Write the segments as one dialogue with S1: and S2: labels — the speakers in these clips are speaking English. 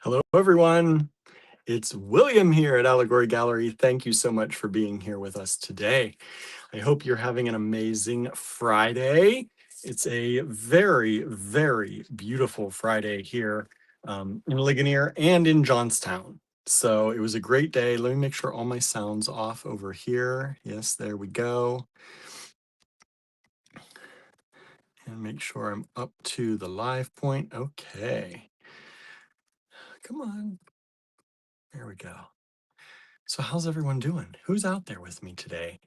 S1: Hello, everyone. It's William here at Allegory Gallery. Thank you so much for being here with us today. I hope you're having an amazing Friday. It's a very, very beautiful Friday here in Ligonier and in Johnstown. So it was a great day. Let me make sure all my sound's off over here. Yes, there we go. And make sure I'm up to the live point. Okay. Come on. There we go. So how's everyone doing? Who's out there with me today?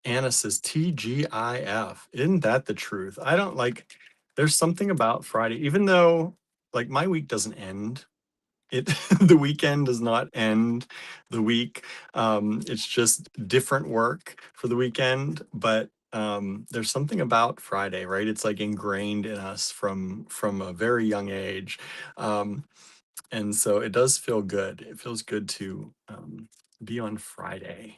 S1: Anna says TGIF. Isn't that the truth? I don't like, there's something about Friday, even though like my week doesn't end. It the weekend does not end the week. It's just different work for the weekend, but there's something about Friday, right? It's like ingrained in us from a very young age. And so it does feel good. It feels good to be on Friday.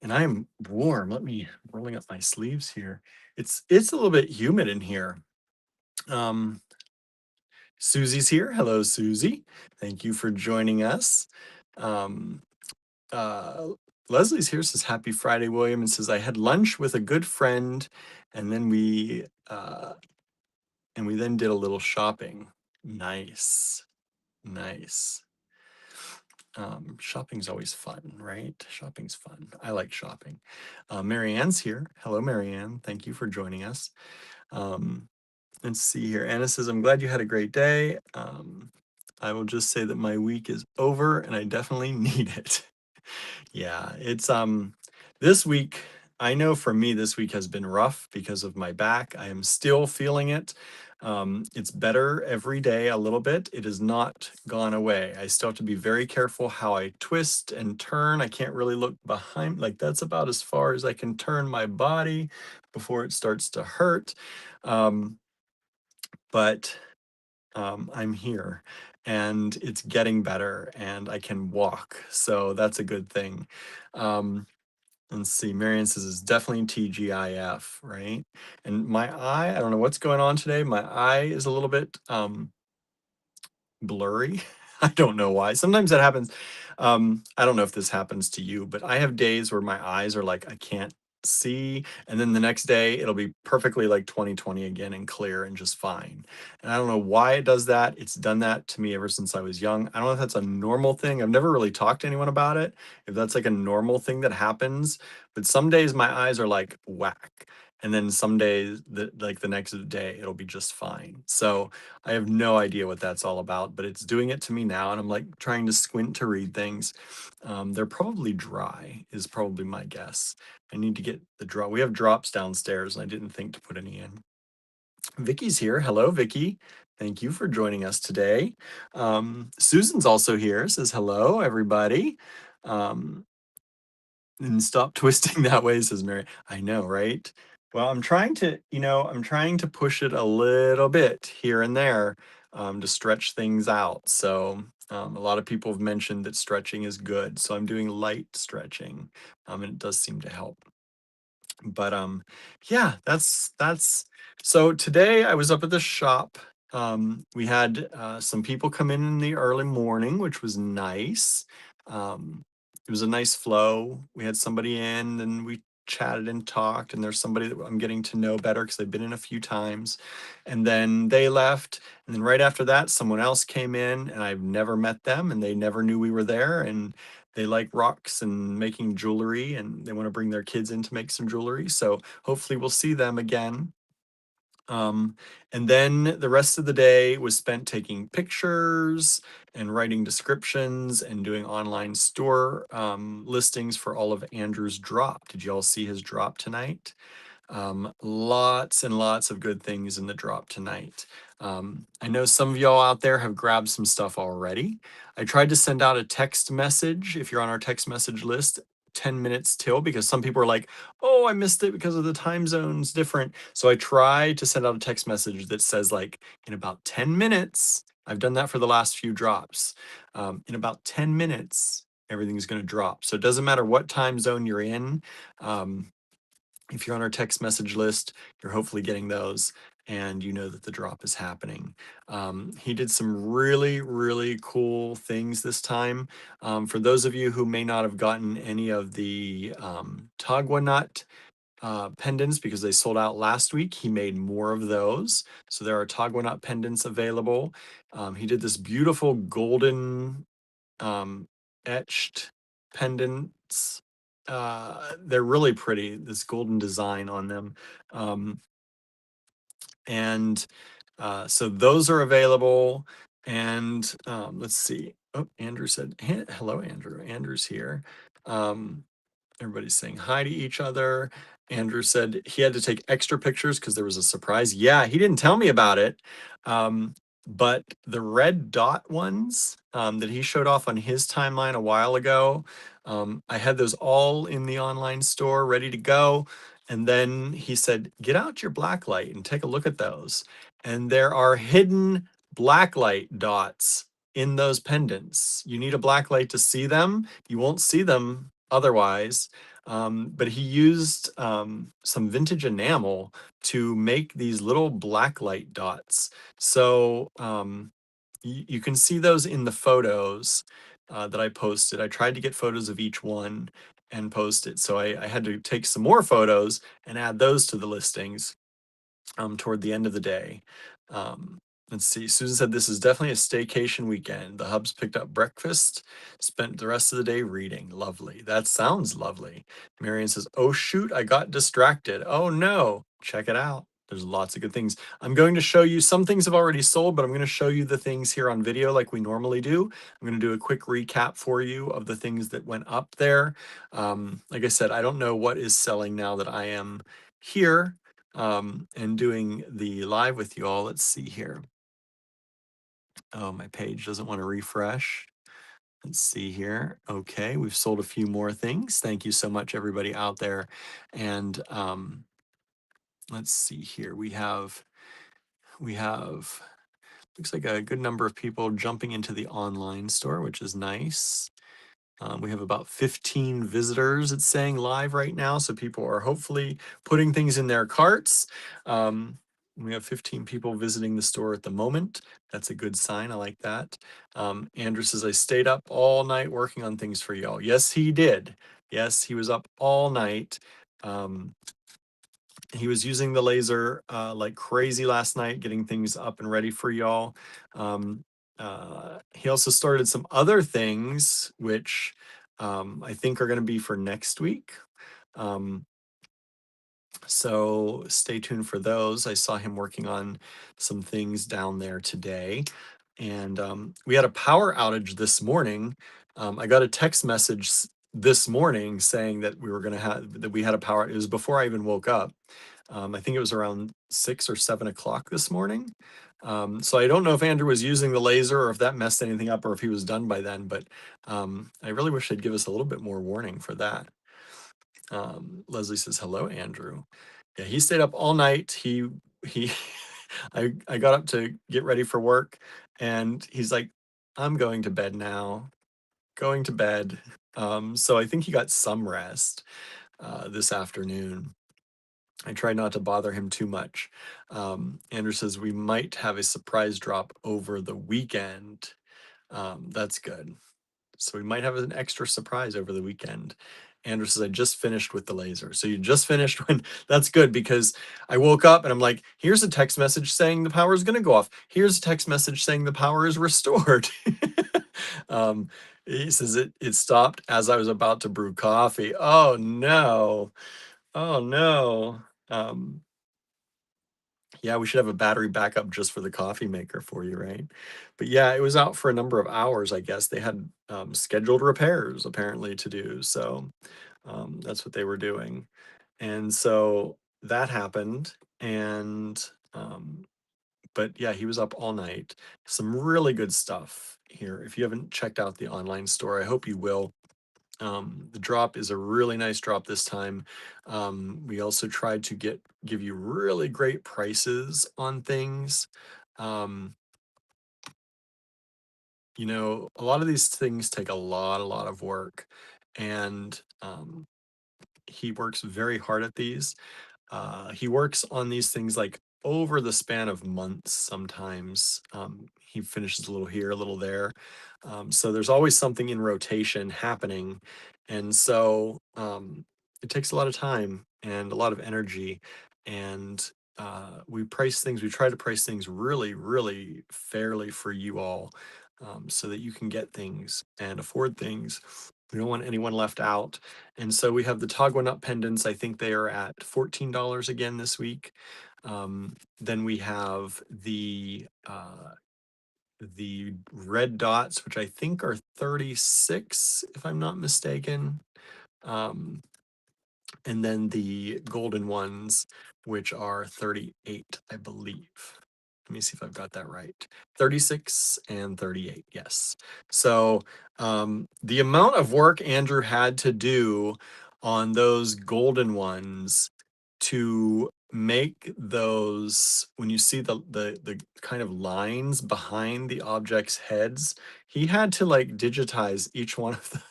S1: And I'm warm. Let me rolling up my sleeves here. It's a little bit humid in here. Um, Susie's here. Hello, Susie. Thank you for joining us. Um, uh, Leslie's here, says happy Friday, William, and says I had lunch with a good friend, and then we then did a little shopping. Nice, nice. Shopping's always fun, right? Shopping's fun. I like shopping. Marianne's here. Hello, Marianne. Thank you for joining us. Um, let's see here. Anna says, I'm glad you had a great day. I will just say that my week is over and I definitely need it. Yeah, it's this week, I know for me this week has been rough because of my back. I am still feeling it. It's better every day a little bit. It has not gone away. I still have to be very careful how I twist and turn. I can't really look behind, like that's about as far as I can turn my body before it starts to hurt. Um, but I'm here and it's getting better and I can walk. So that's a good thing. Let's see, Marion says it's definitely TGIF, right? And my eye, I don't know what's going on today. My eye is a little bit blurry. I don't know why. Sometimes that happens. I don't know if this happens to you, but I have days where my eyes are like, I can't see. And then the next day it'll be perfectly like 20/20 again and clear and just fine. And I don't know why it does that. It's done that to me ever since I was young. I don't know if that's a normal thing. I've never really talked to anyone about it, if that's like a normal thing that happens. But some days my eyes are like whack. And then some days, like the next day, it'll be just fine. So I have no idea what that's all about, but it's doing it to me now. And I'm like trying to squint to read things. They're probably dry, is probably my guess. I need to get the drop. We have drops downstairs, and I didn't think to put any in. Vicky's here. Hello, Vicky. Thank you for joining us today. Susan's also here, says hello, everybody. And stop twisting that way, says Mary. I know, right? Well, I'm trying to, I'm trying to push it a little bit here and there to stretch things out. So a lot of people have mentioned that stretching is good. So I'm doing light stretching, and it does seem to help. But yeah, that's so today I was up at the shop. We had some people come in the early morning, which was nice. It was a nice flow. We had somebody in and we chatted and talked, and there's somebody that I'm getting to know better because they've been in a few times. And then they left, and then right after that, someone else came in, and I've never met them, and they never knew we were there. And they like rocks and making jewelry, and they want to bring their kids in to make some jewelry. So hopefully we'll see them again. Um, and then the rest of the day was spent taking pictures and writing descriptions and doing online store listings for all of Andrew's drop. Did you all see his drop tonight? Lots and lots of good things in the drop tonight. I know some of y'all out there have grabbed some stuff already. I tried to send out a text message if you're on our text message list 10 minutes till, because some people are like, oh, I missed it because of the time zones different. So I tried to send out a text message that says like in about 10 minutes, I've done that for the last few drops. In about 10 minutes, everything's going to drop. So it doesn't matter what time zone you're in. If you're on our text message list, you're hopefully getting those and you know that the drop is happening. He did some really, really cool things this time. For those of you who may not have gotten any of the tagua nut pendants because they sold out last week, he made more of those. So there are tagua nut pendants available. He did this beautiful golden um, etched pendants. They're really pretty, this golden design on them. Um, and so those are available. And let's see. Oh, Andrew said, hello, Andrew. Andrew's here. Um, Everybody's saying hi to each other. Andrew said he had to take extra pictures because there was a surprise. Yeah, he didn't tell me about it. Um, but the red dot ones that he showed off on his timeline a while ago, I had those all in the online store ready to go. And then he said, get out your blacklight and take a look at those. And there are hidden blacklight dots in those pendants. You need a blacklight to see them. You won't see them otherwise. But he used some vintage enamel to make these little blacklight dots. So you can see those in the photos that I posted. I tried to get photos of each one and post it. So I had to take some more photos and add those to the listings toward the end of the day. Um, let's see. Susan said this is definitely a staycation weekend. The hubs picked up breakfast, spent the rest of the day reading. Lovely. That sounds lovely. Marion says, "Oh shoot, I got distracted. Oh no, check it out. There's lots of good things. I'm going to show you some things have already sold, but I'm going to show you the things here on video like we normally do. I'm going to do a quick recap for you of the things that went up there. Like I said, I don't know what is selling now that I am here and doing the live with you all. Let's see here. Oh, my page doesn't want to refresh. Let's see here. Okay, we've sold a few more things. Thank you so much, everybody out there. And let's see here. We have looks like a good number of people jumping into the online store, which is nice. We have about 15 visitors, it's saying live right now. So people are hopefully putting things in their carts. We have 15 people visiting the store at the moment. That's a good sign. I like that. Andrew says, I stayed up all night working on things for y'all. Yes, he did. Yes, he was up all night. Um, he was using the laser like crazy last night, getting things up and ready for y'all. He also started some other things, which I think are going to be for next week. Um, so stay tuned for those. I saw him working on some things down there today. And we had a power outage this morning. I got a text message this morning saying that we were going to have that we had a power. It was before I even woke up. I think it was around 6 or 7 o'clock this morning. So I don't know if Andrew was using the laser or if that messed anything up or if he was done by then, but I really wish they'd give us a little bit more warning for that. Leslie says, hello, Andrew. Yeah, he stayed up all night. He I got up to get ready for work and he's like, I'm going to bed now, going to bed. So I think he got some rest this afternoon. I tried not to bother him too much. Andrew says we might have a surprise drop over the weekend. That's good. So we might have an extra surprise over the weekend. Andrew says, I just finished with the laser. So you just finished when that's good because I woke up and I'm like, here's a text message saying the power is going to go off. Here's a text message saying the power is restored. um, he says it stopped as I was about to brew coffee. Oh no. Oh no. Um, yeah, we should have a battery backup just for the coffee maker for you, right? But yeah, it was out for a number of hours, I guess. They had scheduled repairs apparently to do. So that's what they were doing. And so that happened. And, but yeah, he was up all night. Some really good stuff here. If you haven't checked out the online store, I hope you will. The drop is a really nice drop this time. We also tried to give you really great prices on things. Um, you know, a lot of these things take a lot of work. And he works very hard at these. He works on these things like over the span of months sometimes. He finishes a little here, a little there. So there's always something in rotation happening. And so it takes a lot of time and a lot of energy. And we try to price things really, really fairly for you all, so that you can get things and afford things. We don't want anyone left out. And so we have the tagua nut pendants. I think they are at $14 again this week. Then we have the red dots, which I think are 36, if I'm not mistaken. Um, and then the golden ones, which are 38, I believe. Let me see if I've got that right. 36 and 38, yes. So the amount of work Andrew had to do on those golden ones to make those, when you see the kind of lines behind the object's heads, he had to like digitize each one of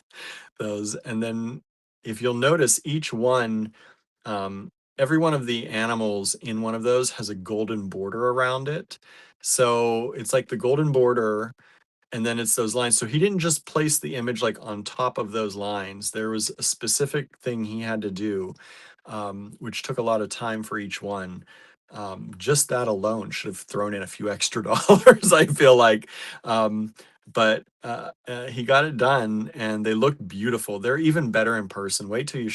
S1: those. And then if you'll notice, each one, every one of the animals in one of those has a golden border around it. So it's like the golden border, and then it's those lines. So he didn't just place the image like on top of those lines. There was a specific thing he had to do, which took a lot of time for each one. Just that alone should have thrown in a few extra dollars, I feel like. But he got it done, and they look beautiful. They're even better in person. Wait till you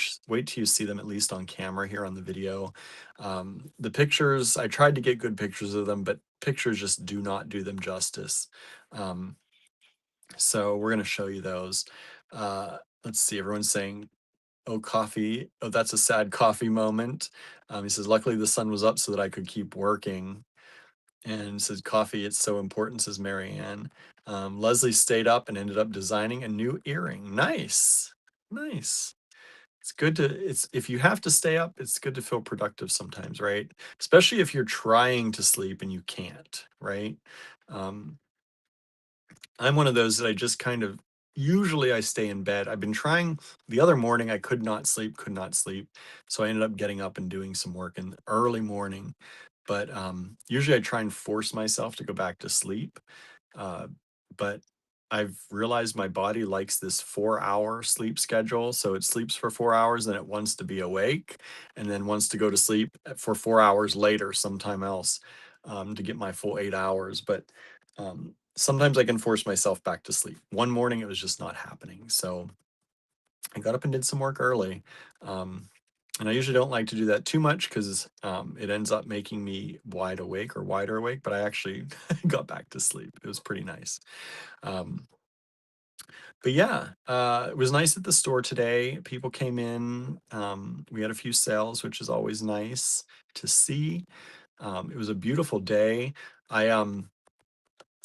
S1: see them at least on camera here on the video. The pictures, I tried to get good pictures of them, but pictures just do not do them justice. Um, so we're going to show you those. Let's see, everyone's saying, oh, coffee. Oh, that's a sad coffee moment. He says, luckily the sun was up so that I could keep working. And says, coffee, it's so important, says Marianne. Leslie stayed up and ended up designing a new earring. Nice. Nice. It's good to, it's, if you have to stay up, it's good to feel productive sometimes, right? Especially if you're trying to sleep and you can't, right? Um, I'm one of those that I just kind of, usually I stay in bed. I've been trying, the other morning I could not sleep, could not sleep. So I ended up getting up and doing some work in the early morning. But usually I try and force myself to go back to sleep. Uh, but I've realized my body likes this 4-hour sleep schedule. So it sleeps for 4 hours, then it wants to be awake, and then wants to go to sleep for 4 hours later, sometime else, to get my full 8 hours. But sometimes I can force myself back to sleep. One morning it was just not happening. So I got up and did some work early. And I usually don't like to do that too much because it ends up making me wide awake or wider awake, but I actually got back to sleep. It was pretty nice. Um, but yeah, it was nice at the store today. People came in. We had a few sales, which is always nice to see. It was a beautiful day. I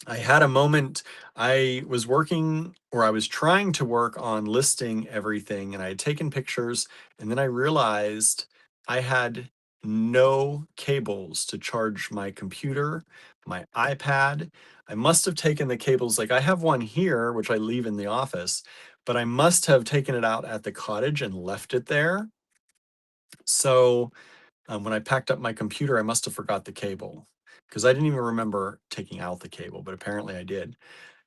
S1: I had a moment. I was working, or I was trying to work on listing everything, and I had taken pictures, and then I realized I had no cables to charge my computer, my iPad. I must have taken the cables, like I have one here, which I leave in the office, but I must have taken it out at the cottage and left it there. So when I packed up my computer, I must have forgot the cable because I didn't even remember taking out the cable, but apparently I did.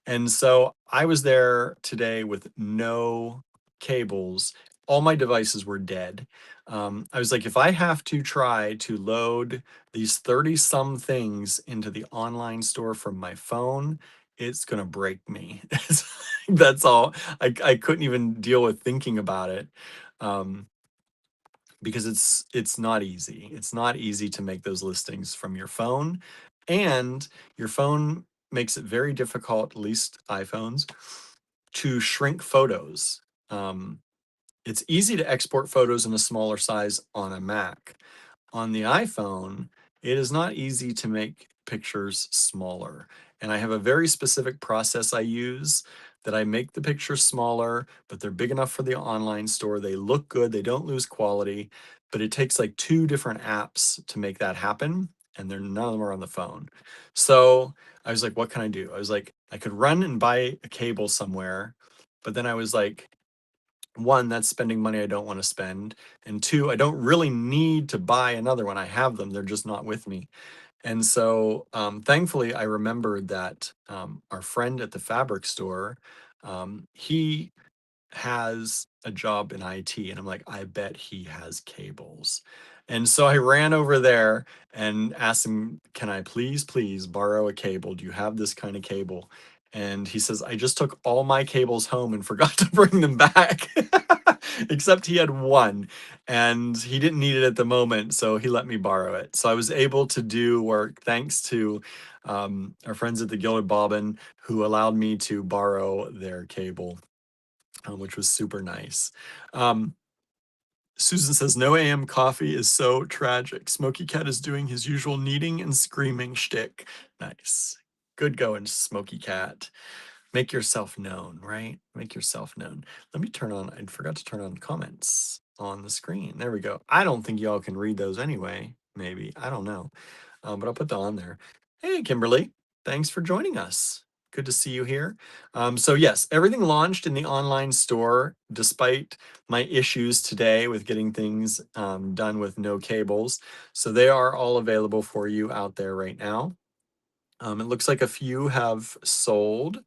S1: And so I was there today with no cables. All my devices were dead. I was like, if I have to try to load these 30 some things into the online store from my phone, it's going to break me. That's all. I couldn't even deal with thinking about it. Um, because it's not easy. It's not easy to make those listings from your phone, and your phone makes it very difficult, at least iPhones, to shrink photos. Um, it's easy to export photos in a smaller size on a Mac. On the iPhone, it is not easy to make pictures smaller. And I have a very specific process I use that I make the pictures smaller, but they're big enough for the online store. They look good, they don't lose quality, but it takes like 2 different apps to make that happen. And they're none of them are on the phone. So I was like, what can I do? I was like, I could run and buy a cable somewhere, but then I was like, one, that's spending money I don't want to spend, and two, I don't really need to buy another one. I have them, they're just not with me. And so, thankfully, I remembered that our friend at the fabric store, he has a job in IT, and I'm like, I bet he has cables. And so I ran over there and asked him, can I please borrow a cable? Do you have this kind of cable? And he says, I just took all my cables home and forgot to bring them back. Except he had one and he didn't need it at the moment. So he let me borrow it. So I was able to do work thanks to our friends at the Gilded Bobbin who allowed me to borrow their cable, which was super nice. Um, Susan says, no AM coffee is so tragic. Smoky Cat is doing his usual kneading and screaming shtick. Nice. Good going, Smoky Cat. Make yourself known, right? Make yourself known. Let me turn on, I forgot to turn on comments on the screen. There we go. I don't think y'all can read those anyway, maybe. I don't know. But I'll put that on there. Hey, Kimberly, thanks for joining us. Good to see you here. So yes, everything launched in the online store, despite my issues today with getting things done with no cables. So they are all available for you out there right now. It looks like a few have sold.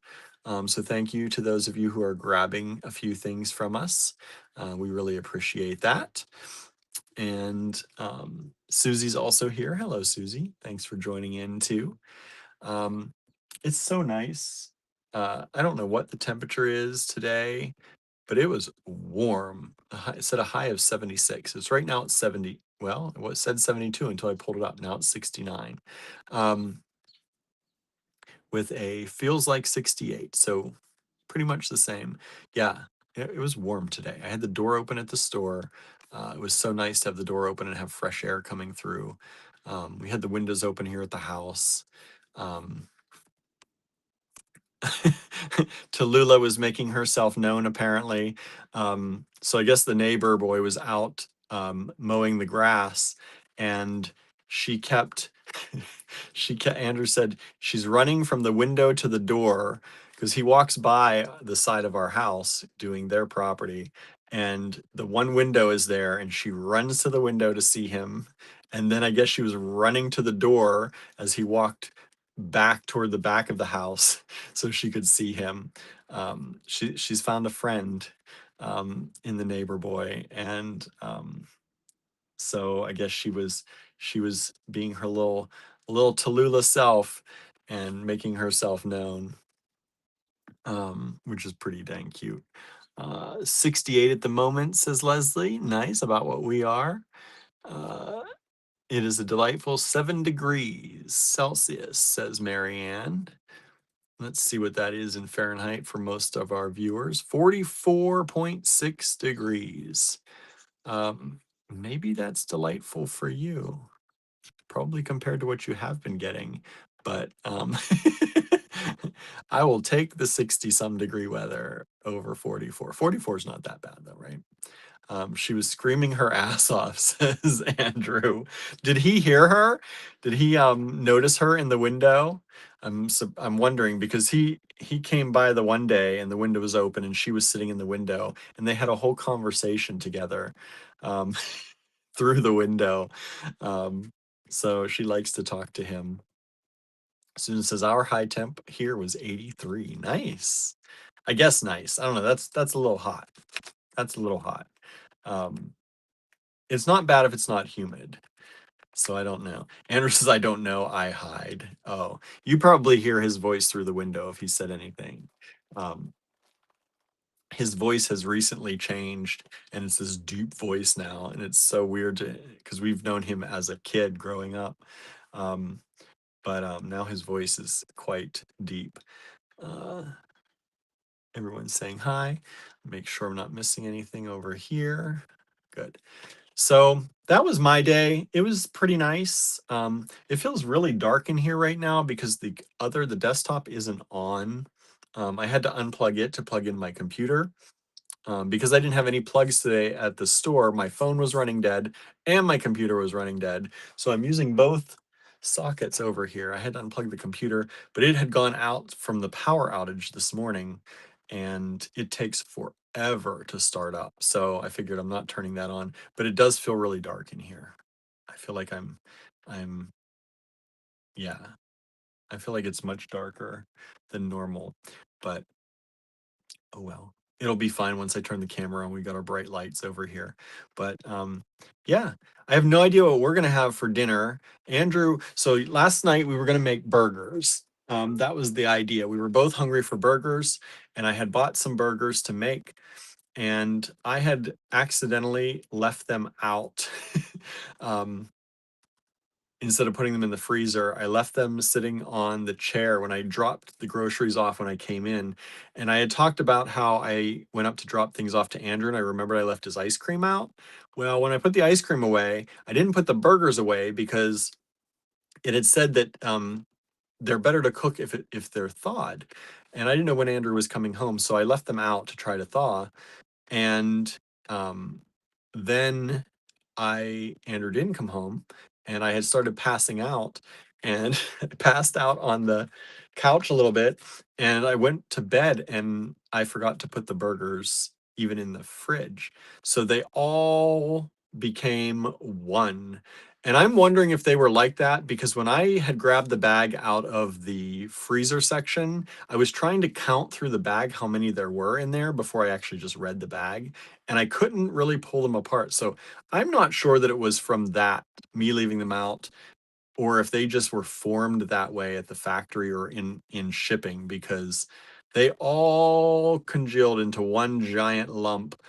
S1: So thank you to those of you who are grabbing a few things from us. We really appreciate that. And Susie's also here. Hello, Susie. Thanks for joining in too. Um, it's so nice. I don't know what the temperature is today, but it was warm. It said a high of 76. It's right now it's 70. Well, it was said 72 until I pulled it up. Now it's 69. With a feels like 68. So pretty much the same. Yeah, it was warm today. I had the door open at the store. It was so nice to have the door open and have fresh air coming through. We had the windows open here at the house. Um, Tallulah was making herself known apparently. So I guess the neighbor boy was out mowing the grass and she kept Andrew said she's running from the window to the door because he walks by the side of our house doing their property and the one window is there and she runs to the window to see him and then I guess she was running to the door as he walked back toward the back of the house so she could see him. She's found a friend in the neighbor boy, and so I guess she was being her little Tallulah self and making herself known, which is pretty dang cute. 68 at the moment, says Leslie. Nice, about what we are. Uh, it is a delightful 7 degrees Celsius, says Marianne. Let's see what that is in Fahrenheit for most of our viewers. 44.6 degrees. Maybe that's delightful for you, probably compared to what you have been getting, but I will take the 60 some degree weather over 44. 44 is not that bad though, right? She was screaming her ass off, says Andrew. Did he hear her? Did he notice her in the window? I'm wondering because he came by the one day and the window was open and she was sitting in the window and they had a whole conversation together um, through the window. Um, so she likes to talk to him. Susan says our high temp here was 83. Nice. I guess nice. I don't know. That's a little hot. That's a little hot. Um, it's not bad if it's not humid. So I don't know. Andrew says, I don't know. I hide. Oh, you probably hear his voice through the window if he said anything. Um, his voice has recently changed and it's this deep voice now. And it's so weird because we've known him as a kid growing up. Um, but now his voice is quite deep. Uh, everyone's saying hi. Make sure I'm not missing anything over here. Good. So that was my day. It was pretty nice. It feels really dark in here right now because the desktop isn't on. I had to unplug it to plug in my computer because I didn't have any plugs today at the store. My phone was running dead and my computer was running dead. So I'm using both sockets over here. I had to unplug the computer, but it had gone out from the power outage this morning and it takes forever to start up. So I figured I'm not turning that on, but it does feel really dark in here. I feel like I'm, yeah, I feel like it's much darker than normal, but oh well. It'll be fine once I turn the camera on. We got our bright lights over here. But yeah, I have no idea what we're gonna have for dinner. Andrew, so last night we were gonna make burgers. That was the idea. We were both hungry for burgers, and I had bought some burgers to make, and I had accidentally left them out. um, Instead of putting them in the freezer, I left them sitting on the chair when I dropped the groceries off when I came in. And I had talked about how I went up to drop things off to Andrew, and I remembered I left his ice cream out. Well, when I put the ice cream away, I didn't put the burgers away because it had said that they're better to cook if they're thawed. And I didn't know when Andrew was coming home, so I left them out to try to thaw. And um, then Andrew didn't come home, and I had started passing out, and I passed out on the couch a little bit, and I went to bed, and I forgot to put the burgers even in the fridge. So they all became one. And I'm wondering if they were like that because when I had grabbed the bag out of the freezer section, I was trying to count through the bag how many there were in there before I actually just read the bag, and I couldn't really pull them apart. So I'm not sure that it was from that, me leaving them out, or if they just were formed that way at the factory or in shipping, because they all congealed into one giant lump.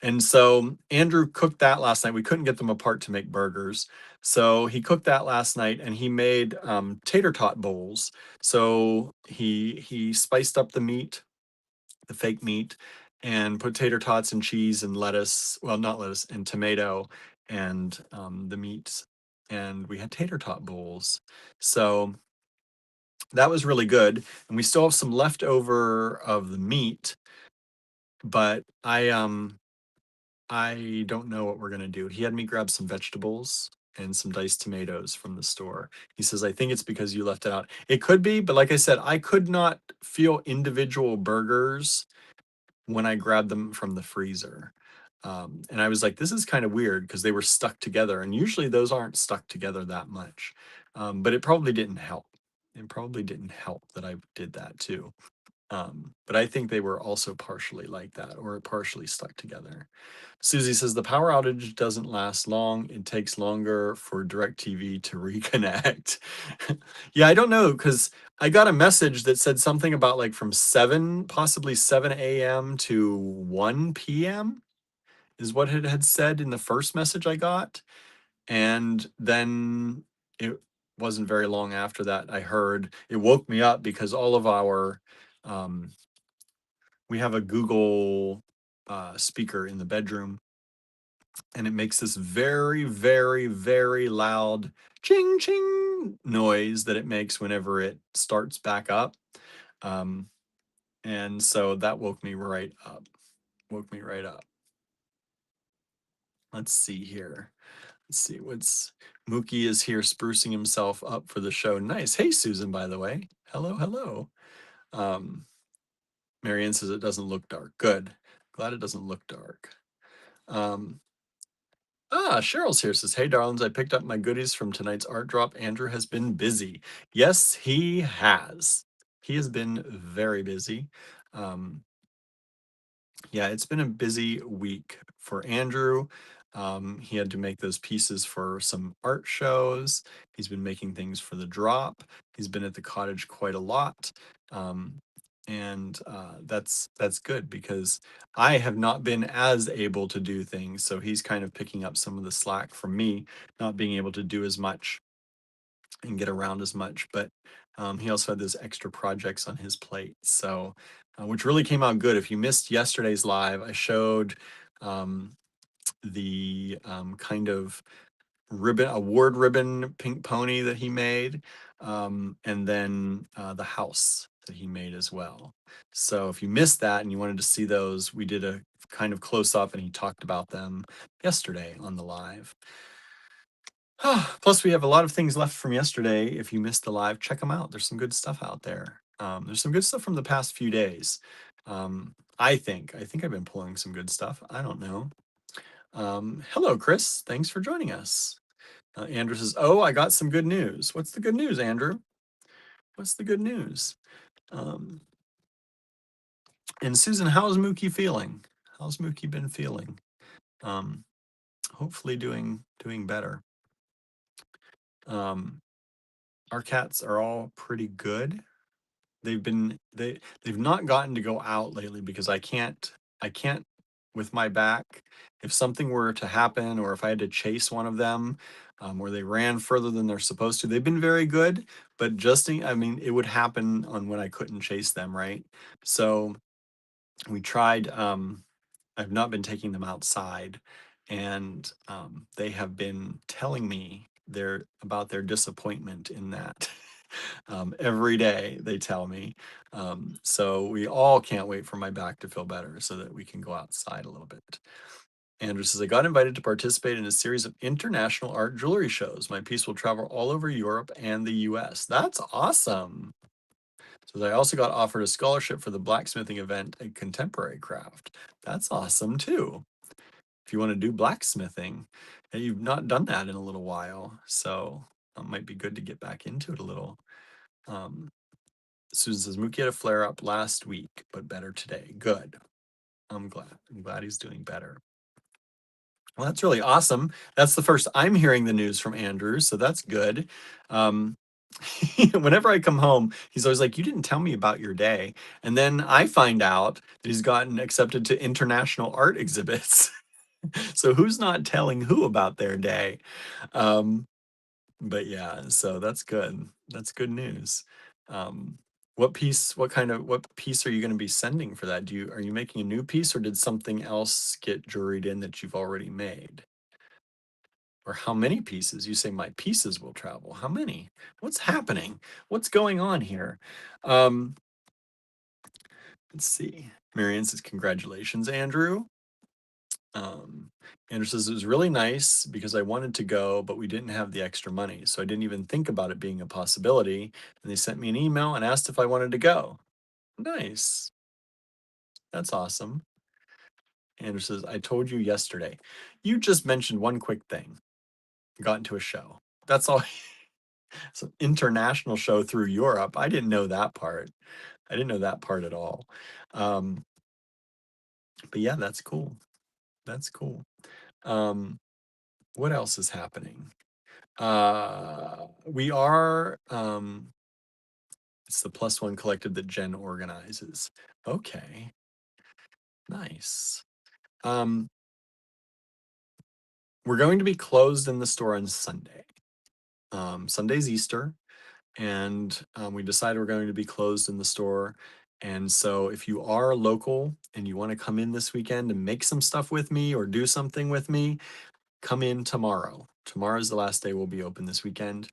S1: And so Andrew cooked that last night. We couldn't get them apart to make burgers. So he cooked that last night, and he made tater tot bowls. So he spiced up the meat, the fake meat, and put tater tots and cheese and lettuce, well, not lettuce, and tomato, and the meats. And we had tater tot bowls. So that was really good. And we still have some leftover of the meat, but I don't know what we're gonna do. He had me grab some vegetables and some diced tomatoes from the store. He says, I think it's because you left it out. It could be, but like I said, I could not feel individual burgers when I grabbed them from the freezer. And I was like, this is kind of weird because they were stuck together. And usually those aren't stuck together that much. But it probably didn't help. It probably didn't help that I did that too. But I think they were also partially like that or partially stuck together. Susie says the power outage doesn't last long. It takes longer for DirecTV to reconnect. Yeah, I don't know because I got a message that said something about like from 7, possibly 7 a.m. to 1 p.m. is what it had said in the first message I got. And then it wasn't very long after that I heard it woke me up because all of our um, we have a Google speaker in the bedroom, and it makes this very, very, very loud ching ching noise that it makes whenever it starts back up. Um, and so that woke me right up. Woke me right up. Let's see here. Let's see what's Mookie is here sprucing himself up for the show. Nice. Hey, Susan, by the way. Hello, hello. Um, Marianne says it doesn't look dark. Good. Glad it doesn't look dark. Um, Cheryl's here, says, hey, darlings, I picked up my goodies from tonight's art drop. Andrew has been busy. Yes, he has. He has been very busy. Um, yeah, it's been a busy week for Andrew. He had to make those pieces for some art shows. He's been making things for the drop. He's been at the cottage quite a lot. Um, and that's good because I have not been as able to do things. So he's kind of picking up some of the slack from me, not being able to do as much and get around as much. But he also had those extra projects on his plate. So, which really came out good. If you missed yesterday's live, I showed um, the kind of ribbon, award ribbon pink pony that he made, and then the house that he made as well. So if you missed that and you wanted to see those, we did a kind of close up and he talked about them yesterday on the live. Plus, we have a lot of things left from yesterday. If you missed the live, check them out. There's some good stuff out there. There's some good stuff from the past few days. I think I've been pulling some good stuff. I don't know. Hello, Chris. Thanks for joining us. Andrew says, "Oh, I got some good news." What's the good news, Andrew? What's the good news? Um, and Susan, how's Mookie feeling? How's Mookie been feeling? Um, Hopefully doing better. Our cats are all pretty good. They've not gotten to go out lately because I can't with my back. If something were to happen or if I had to chase one of them, or they ran further than they're supposed to, they've been very good, but I mean, it would happen on when I couldn't chase them, right? So we tried, I've not been taking them outside, and they have been telling me about their disappointment in that. Every day they tell me. So we all can't wait for my back to feel better so that we can go outside a little bit. Andrew says, I got invited to participate in a series of international art jewelry shows. My piece will travel all over Europe and the US. That's awesome. So I also got offered a scholarship for the blacksmithing event at Contemporary Craft. That's awesome too. If you want to do blacksmithing, and you've not done that in a little while, so it might be good to get back into it a little. Um, Susan says, Mookie had a flare up last week, but better today. Good. I'm glad. I'm glad he's doing better. Well, that's really awesome. That's the first I'm hearing the news from Andrew, so that's good. Um, Whenever I come home, he's always like, "You didn't tell me about your day." And then I find out that he's gotten accepted to international art exhibits. So who's not telling who about their day? Um, but yeah, so that's good. That's good news. Um, what piece are you going to be sending for that? Are you making a new piece or did something else get juried in that you've already made? Or how many pieces? You say my pieces will travel. How many? What's happening? What's going on here? Um, let's see. Marianne says, congratulations, Andrew. Andrew says, it was really nice because I wanted to go, but we didn't have the extra money. So I didn't even think about it being a possibility. And they sent me an email and asked if I wanted to go. Nice. That's awesome. Andrew says, I told you yesterday. You just mentioned one quick thing. Got into a show. That's all. It's an international show through Europe. I didn't know that part. I didn't know that part at all. Um, but yeah, that's cool. That's cool. Um, what else is happening? We are, it's the plus one collective that Jen organizes. Okay, nice. Um, we're going to be closed in the store on Sunday. Sunday's Easter, and we decided we're going to be closed in the store. And so if you are local and you want to come in this weekend and make some stuff with me or do something with me, come in tomorrow. Tomorrow's the last day we'll be open this weekend.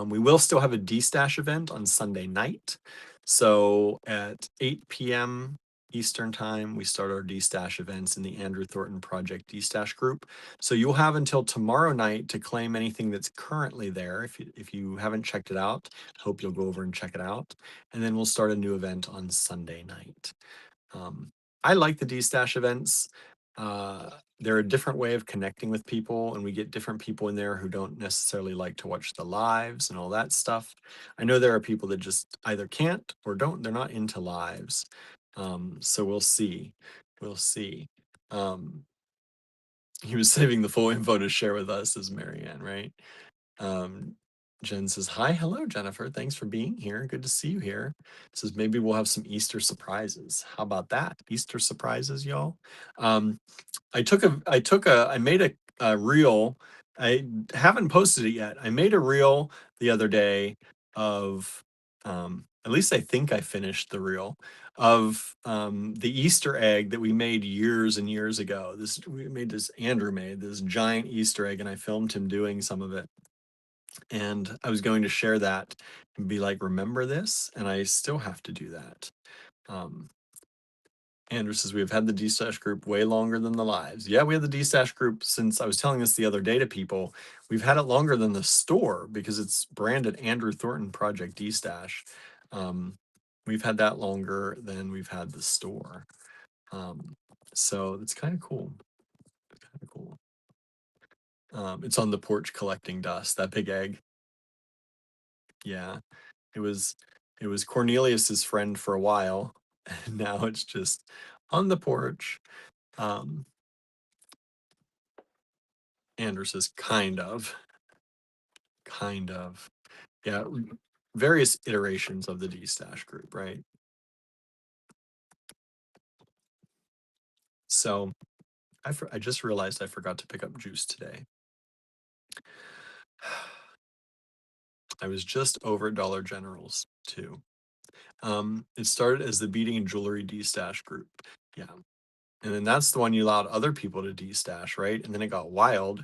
S1: We will still have a Destash event on Sunday night. So at 8 p.m. Eastern time, we start our Destash events in the Andrew Thornton Project Destash group. So you'll have until tomorrow night to claim anything that's currently there. If you haven't checked it out, hope you'll go over and check it out. And then we'll start a new event on Sunday night. I like the D-Stash events. They're a different way of connecting with people, and we get different people in there who don't necessarily like to watch the lives and all that stuff. I know there are people that just either can't or they're not into lives. So we'll see. We'll see. Um, he was saving the full info to share with us as Marianne, right? Um, Jen says, hi, hello, Jennifer. Thanks for being here. Good to see you here. Says, maybe we'll have some Easter surprises. How about that? Easter surprises, y'all. I made a reel. I haven't posted it yet. I made a reel the other day of, at least I think I finished the reel of the Easter egg that we made years and years ago. Andrew made this giant Easter egg, and I filmed him doing some of it. And I was going to share that and be like, remember this? And I still have to do that. Andrew says, we've had the D-Stash group way longer than the lives. Yeah, we had the D-Stash group since I was telling this the other day to people. We've had it longer than the store because it's branded Andrew Thornton Project D-Stash. We've had that longer than we've had the store. So it's kind of cool. Kind of cool. It's on the porch collecting dust, that big egg. Yeah. It was it was Cornelius's friend for a while, and now it's just on the porch. Um, Andrew says kind of. Kind of. Yeah, various iterations of the Destash group, right? So I just realized I forgot to pick up juice today. I was just over at Dollar General's too. It started as the Beading and Jewelry Destash group. Yeah. And then that's the one you allowed other people to destash, right? And then it got wild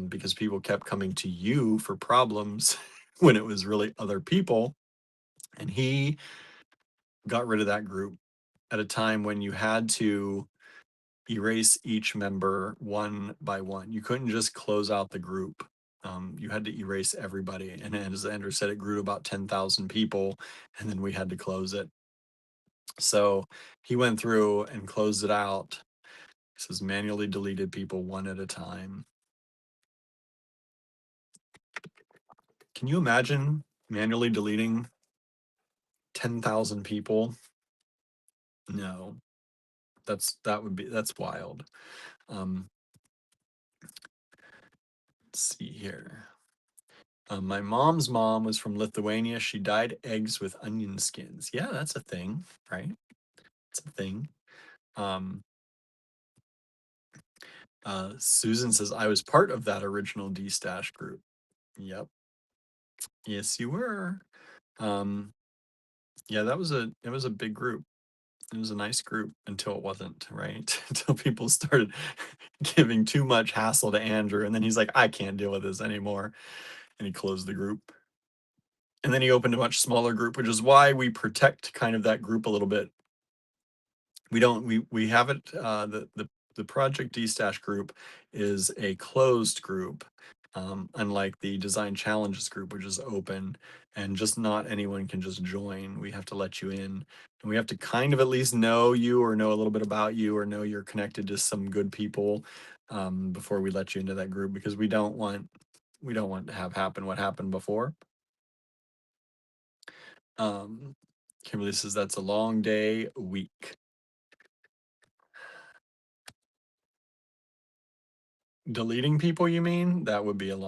S1: because people kept coming to you for problems when it was really other people. And he got rid of that group at a time when you had to erase each member one by one. You couldn't just close out the group. You had to erase everybody. And as Andrew said, it grew to about 10,000 people, and then we had to close it. So he went through and closed it out. He says manually deleted people one at a time. Can you imagine manually deleting 10,000 people? No, that's wild. Let's see here. My mom's mom was from Lithuania. She dyed eggs with onion skins. Yeah, that's a thing, right? It's a thing. Um, Susan says I was part of that original D-Stash group. Yep. Yes, you were. Um, yeah, it was a big group. It was a nice group until it wasn't, right? Until people started giving too much hassle to Andrew, and then he's like, I can't deal with this anymore. And he closed the group. And then he opened a much smaller group, which is why we protect kind of that group a little bit. We don't we have it the Project Destash group is a closed group, unlike the Design Challenges group, which is open and just not anyone can just join. We have to let you in, and we have to kind of at least know you or know a little bit about you or know you're connected to some good people before we let you into that group, because we don't want to have happen what happened before. Um, Kimberly says that's a long day, week. Deleting people, you mean? That would be it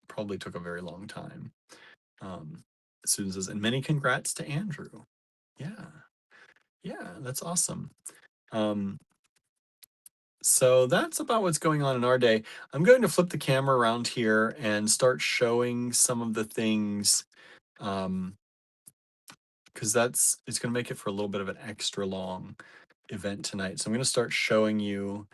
S1: probably took a very long time. Susan says, and many congrats to Andrew. Yeah. Yeah, that's awesome. So that's about what's going on in our day. I'm going to flip the camera around here and start showing some of the things, because it's going to make it for a little bit of an extra long event tonight. So I'm going to start showing you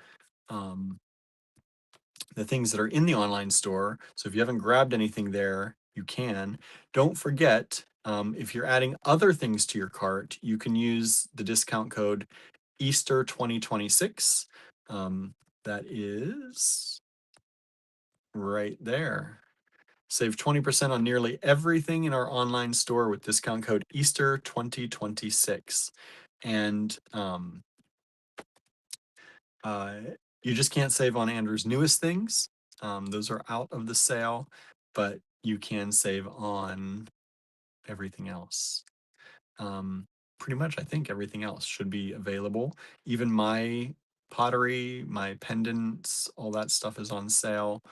S1: the things that are in the online store. So if you haven't grabbed anything there, you can. Don't forget, if you're adding other things to your cart, you can use the discount code Easter 2026. That is right there. Save 20% on nearly everything in our online store with discount code Easter 2026. And you just can't save on Andrew's newest things. Those are out of the sale, but you can save on everything else. Pretty much, I think everything else should be available. Even my pottery, my pendants, all that stuff is on sale.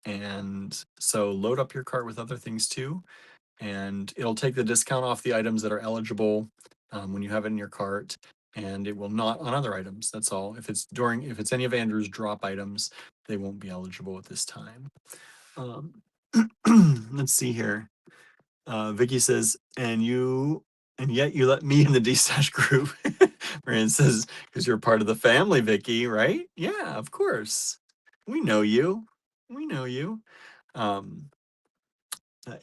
S1: And so load up your cart with other things too, and it'll take the discount off the items that are eligible when you have it in your cart, and it will not on other items. That's all. If it's any of Andrew's drop items, they won't be eligible at this time. Let's see here. Vicky says, and yet you let me in the D-Stash group. Rand says, because you're part of the family, Vicky, right? Yeah, of course. We know you. We know you. Um,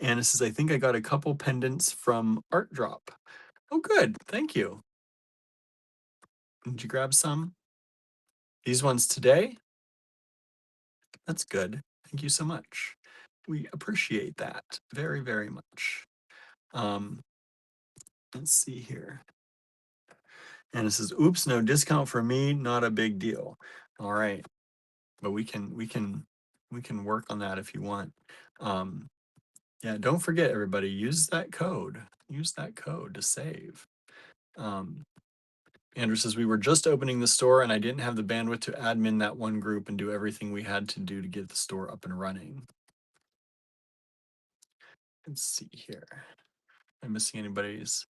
S1: Anna says, I think I got a couple pendants from Art Drop. Oh, good. Thank you. Did you grab some? These ones today? That's good. Thank you so much. We appreciate that very, very much. Let's see here. And it says, oops, no discount for me, not a big deal. All right. But we can work on that if you want. Yeah, don't forget everybody, use that code. Use that code to save. Andrew says, we were just opening the store and I didn't have the bandwidth to admin that one group and do everything we had to do to get the store up and running. Let's see here. Am I missing anybody's?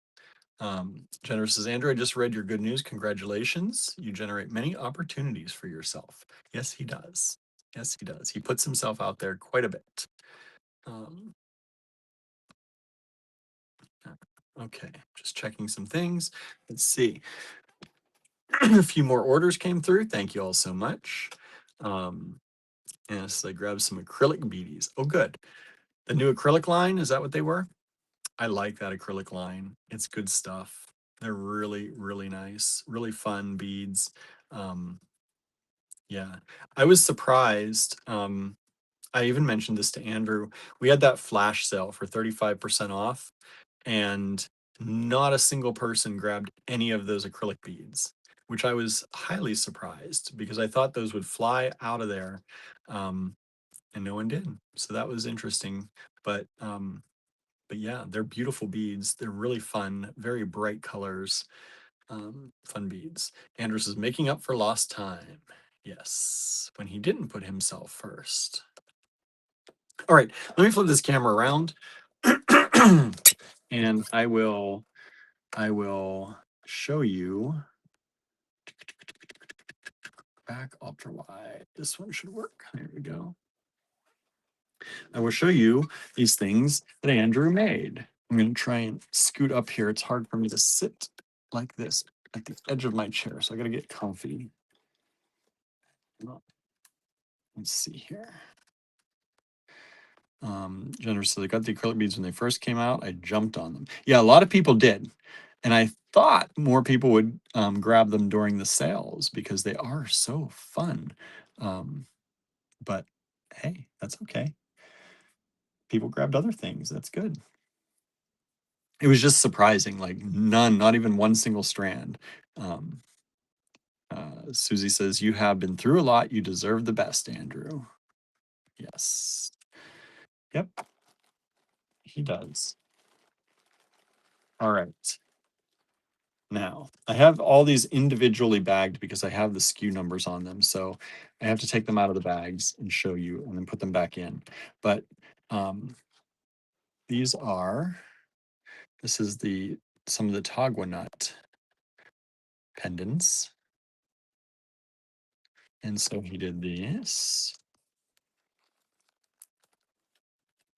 S1: Jennifer says, Andrew, I just read your good news. Congratulations. You generate many opportunities for yourself. Yes, he does. Yes, he does. He puts himself out there quite a bit. Okay, just checking some things. Let's see. A few more orders came through. Thank you all so much. And so I grabbed some acrylic beadies. Oh, good. The new acrylic line, is that what they were? I like that acrylic line. It's good stuff. They're really, really nice, really fun beads. Yeah, I was surprised. I even mentioned this to Andrew. We had that flash sale for 35% off, and not a single person grabbed any of those acrylic beads, which I was highly surprised because I thought those would fly out of there. And no one did. So that was interesting. But yeah, they're beautiful beads. They're really fun, very bright colors, fun beads. Andrews is making up for lost time. Yes, when he didn't put himself first. All right, let me flip this camera around and I will show you back ultra wide. This one should work. There we go. I will show you these things that Andrew made. I'm going to try and scoot up here. It's hard for me to sit like this at the edge of my chair, so I got to get comfy. Let's see here. Jennifer says, I got the acrylic beads when they first came out. I jumped on them. Yeah, a lot of people did. And I thought more people would grab them during the sales because they are so fun. But hey, that's okay. People grabbed other things. That's good. It was just surprising, like none, not even one single strand. Susie says, you have been through a lot. You deserve the best, Andrew. Yes. Yep. He does. All right. Now, I have all these individually bagged because I have the SKU numbers on them. So I have to take them out of the bags and show you and then put them back in. But these are, this is some of the tagua nut pendants. And so he did this.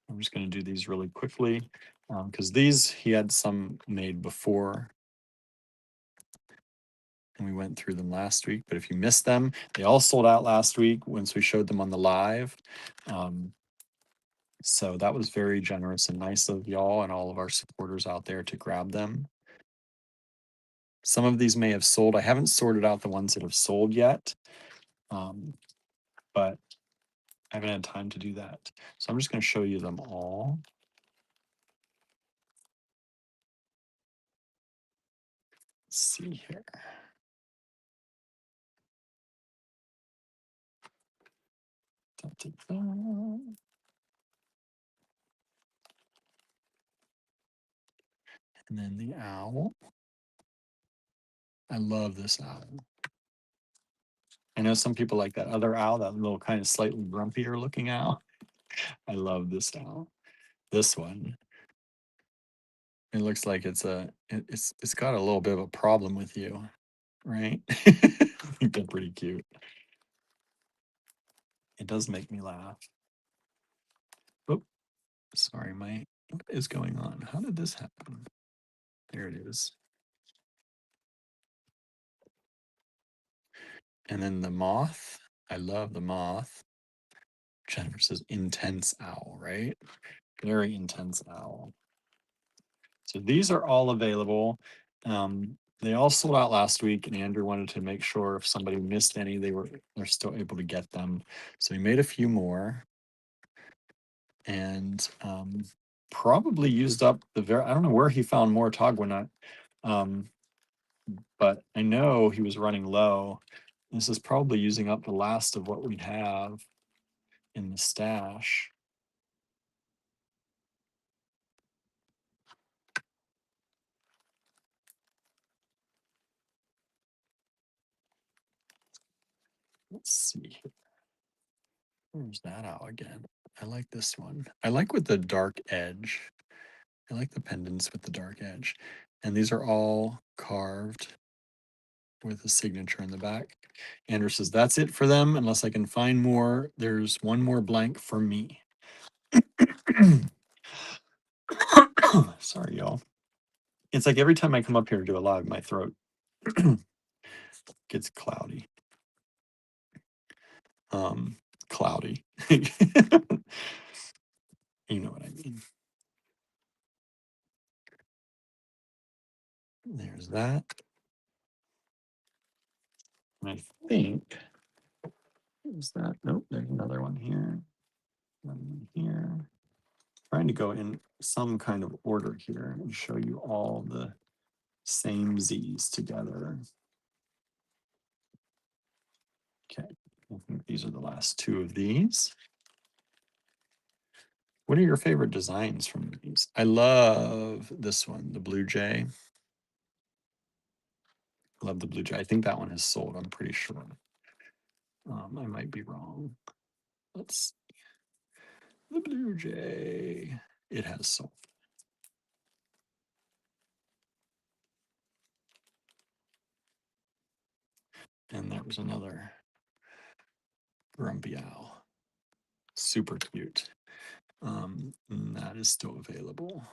S1: I'm just going to do these really quickly because these he had some made before. And we went through them last week. But if you missed them, they all sold out last week once we showed them on the live. So that was very generous and nice of y'all and all of our supporters out there to grab them. Some of these may have sold. I haven't sorted out the ones that have sold yet, but I haven't had time to do that. So I'm just going to show you them all. Let's see here. Da, da, da. And then the owl. I love this owl. I know some people like that other owl, that little kind of slightly grumpier looking owl. I love this owl. This one. It looks like it's got a little bit of a problem with you, right? I think they're pretty cute. It does make me laugh. Oh, sorry, what is going on? How did this happen? There it is. And then the moth. I love the moth. Jennifer says intense owl, right? Very intense owl. So these are all available. They all sold out last week, and Andrew wanted to make sure if somebody missed any, they're still able to get them. So he made a few more. And probably used up I don't know where he found more tagua nut. But I know he was running low. This is probably using up the last of what we'd have in the stash. Let's see here. Where's that out again? I like this one. I like with the dark edge. I like the pendants with the dark edge. And these are all carved with a signature in the back. Andrew says, that's it for them. Unless I can find more, there's one more blank for me. Sorry, y'all. It's like every time I come up here to do a live, my throat gets cloudy. Cloudy. You know what I mean. There's that. And I think, is that, nope, there's another one here. Another one here. Trying to go in some kind of order here and show you all the same Z's together. Okay, I think these are the last two of these. What are your favorite designs from these? I love this one, the Blue Jay. Love the Blue Jay. I think that one has sold, I'm pretty sure. I might be wrong. Let's see. The Blue Jay. It has sold. And there was another Grumpy Owl. Super cute. And that is still available.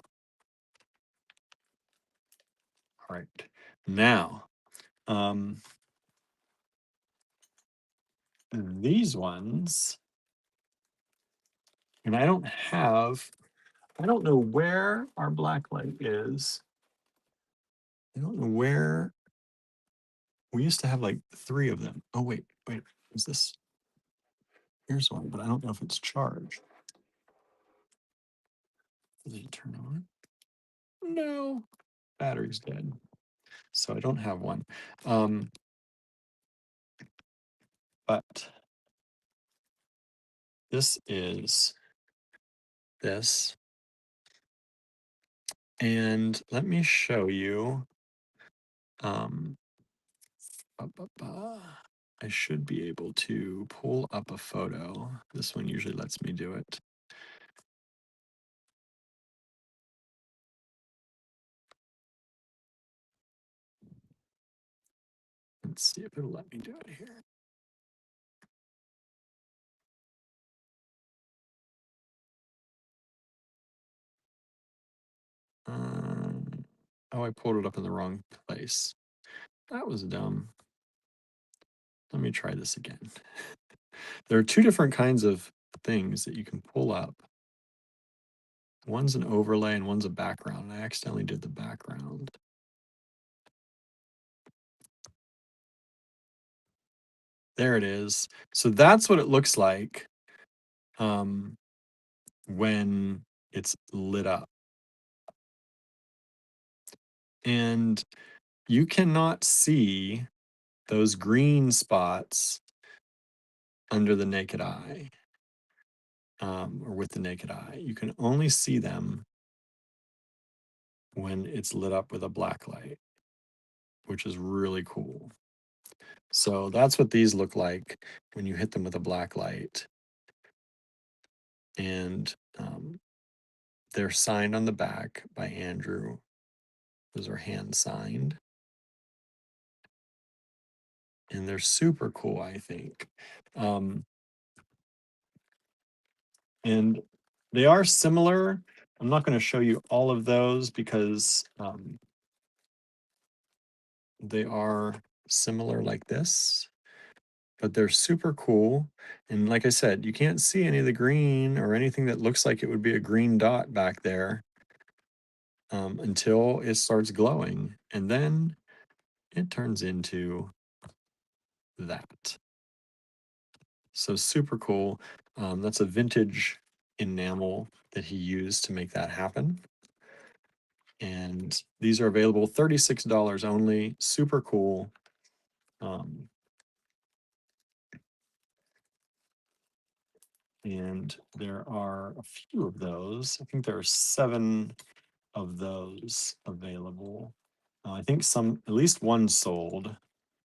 S1: All right. Now, these ones, and I don't know where our blacklight is. I don't know where. We used to have like 3 of them. Oh, wait, is this? Here's one, but I don't know if it's charged. Did it turn on? No, battery's dead. So I don't have one. But this is this. And let me show you. I should be able to pull up a photo. This one usually lets me do it. Let's see if it'll let me do it here. Oh, I pulled it up in the wrong place. That was dumb. Let me try this again. There are 2 different kinds of things that you can pull up. One's an overlay and one's a background. I accidentally did the background. There it is. So that's what it looks like when it's lit up. And you cannot see those green spots under the naked eye, or with the naked eye. You can only see them when it's lit up with a black light, which is really cool. So that's what these look like when you hit them with a black light. And they're signed on the back by Andrew. Those are hand signed. And they're super cool, I think. And they are similar. I'm not going to show you all of those because they are similar like this, but they're super cool. And like I said, you can't see any of the green or anything that looks like it would be a green dot back there until it starts glowing. And then it turns into that. So super cool. That's a vintage enamel that he used to make that happen. And these are available $36 only. Super cool. And there are a few of those. I think there are 7 of those available. I think at least one sold.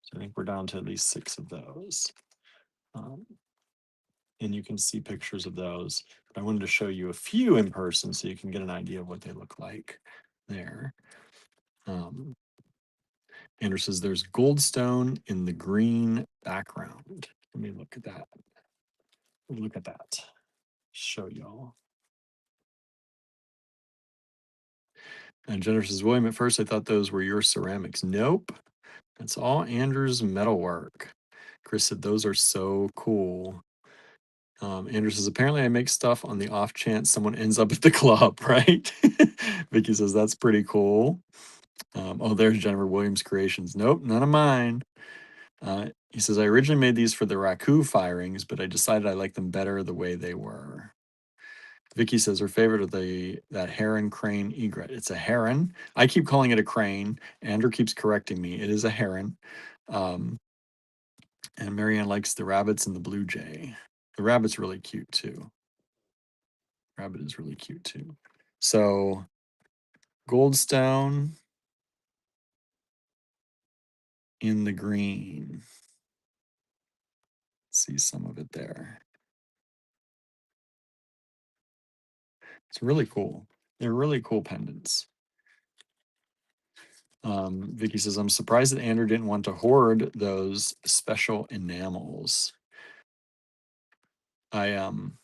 S1: So I think we're down to at least 6 of those. And you can see pictures of those. But I wanted to show you a few in person so you can get an idea of what they look like there. Andrew says there's goldstone in the green background. Let me look at that. Look at that. Show y'all. And Jennifer says, William, at first I thought those were your ceramics. Nope. That's all Andrew's metalwork. Chris said, those are so cool. Andrew says, apparently I make stuff on the off chance someone ends up at the club, right? Vicky says, that's pretty cool. Oh, there's Jennifer Williams Creations. Nope, none of mine. He says, I originally made these for the Raku firings, but I decided I like them better the way they were. Vicky says her favorite are that heron crane egret. It's a heron. I keep calling it a crane. Andrew keeps correcting me. It is a heron. And Marianne likes the rabbits and the blue jay. The rabbit's really cute too. Rabbit is really cute too. So goldstone in the green. See some of it there. It's really cool. They're really cool pendants. Vicky says, I'm surprised that Andrew didn't want to hoard those special enamels. I'm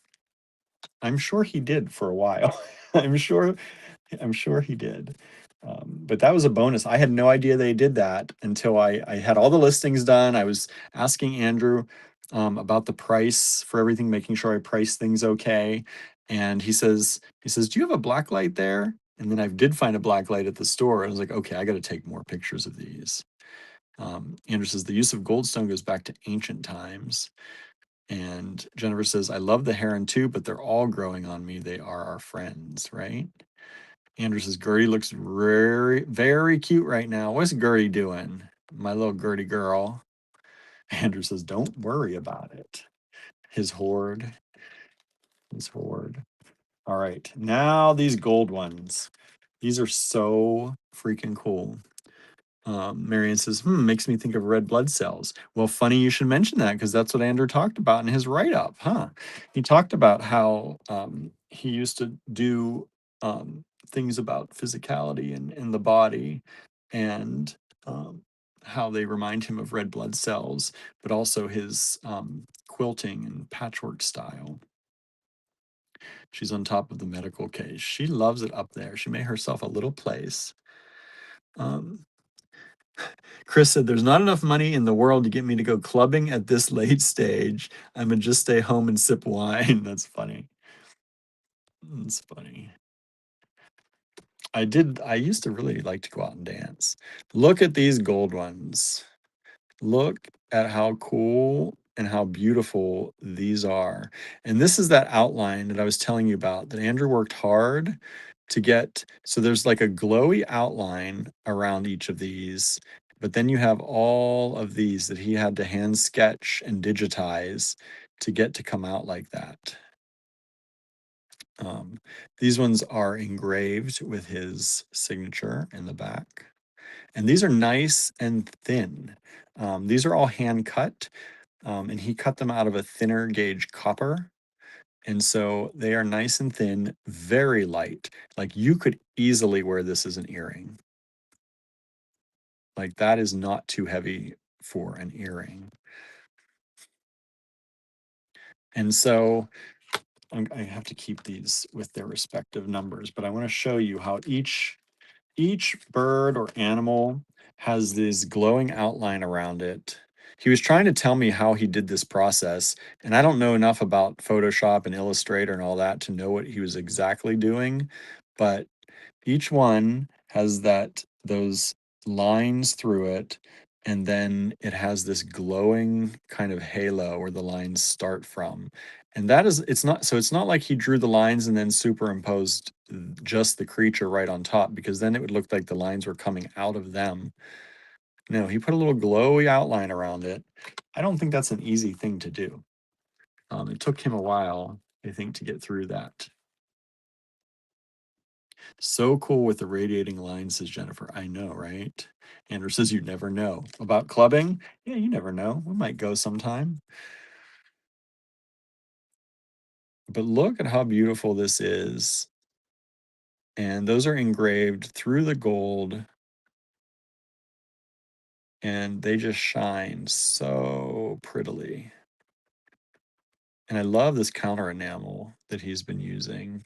S1: sure he did for a while. I'm sure he did. But that was a bonus. I had no idea they did that until I had all the listings done. I was asking Andrew about the price for everything, making sure I priced things okay. And he says, do you have a blacklight there? And then I did find a blacklight at the store. I was like, okay, I got to take more pictures of these. Andrew says the use of goldstone goes back to ancient times. And Jennifer says, I love the heron too, but they're all growing on me. They are our friends, right? Andrew says, Gertie looks very, very cute right now. What's Gertie doing? My little Gertie girl. Andrew says, don't worry about it. His hoard. All right, now these gold ones. These are so freaking cool. Marianne says, makes me think of red blood cells. Well, funny you should mention that because that's what Andrew talked about in his write-up, huh? He talked about how he used to do things about physicality in the body and how they remind him of red blood cells, but also his quilting and patchwork style. She's on top of the medical case. She loves it up there. She made herself a little place. Chris said, there's not enough money in the world to get me to go clubbing at this late stage. I'm going to just stay home and sip wine. That's funny. That's funny. I used to really like to go out and dance. Look at these gold ones. Look at how cool and how beautiful these are. And this is that outline that I was telling you about that Andrew worked hard to get. So there's like a glowy outline around each of these, but then you have all of these that he had to hand sketch and digitize to get to come out like that. These ones are engraved with his signature in the back. And these are nice and thin. These are all hand cut, and he cut them out of a thinner gauge copper. And so they are nice and thin, very light. Like you could easily wear this as an earring. Like that is not too heavy for an earring. And so I have to keep these with their respective numbers, but I want to show you how each bird or animal has this glowing outline around it. He was trying to tell me how he did this process, and I don't know enough about Photoshop and Illustrator and all that to know what he was exactly doing, but each one has those lines through it, and then it has this glowing kind of halo where the lines start from. And that is, it's not like he drew the lines and then superimposed just the creature right on top, because then it would look like the lines were coming out of them. No, he put a little glowy outline around it. I don't think that's an easy thing to do. It took him a while, I think, to get through that. So cool with the radiating lines, says Jennifer. I know, right? Andrew says you never know. About clubbing? Yeah, you never know. We might go sometime. But look at how beautiful this is. And those are engraved through the gold. And they just shine so prettily. And I love this counter enamel that he's been using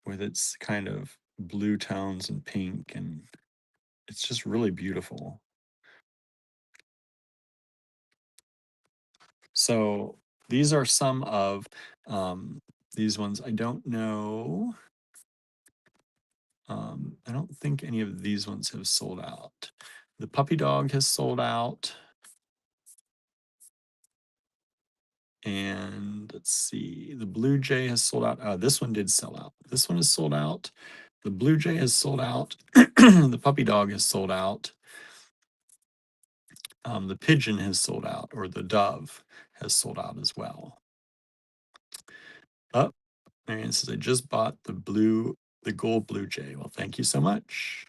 S1: with its kind of blue tones and pink, and it's just really beautiful. So these are some of these ones. I don't know. I don't think any of these ones have sold out. The puppy dog has sold out. And let's see, the Blue Jay has sold out. This one did sell out. This one is sold out. The Blue Jay has sold out. The puppy dog has sold out. The pigeon has sold out, or the dove has sold out as well. Oh, Marianne says, I just bought the gold Blue Jay. Well, thank you so much.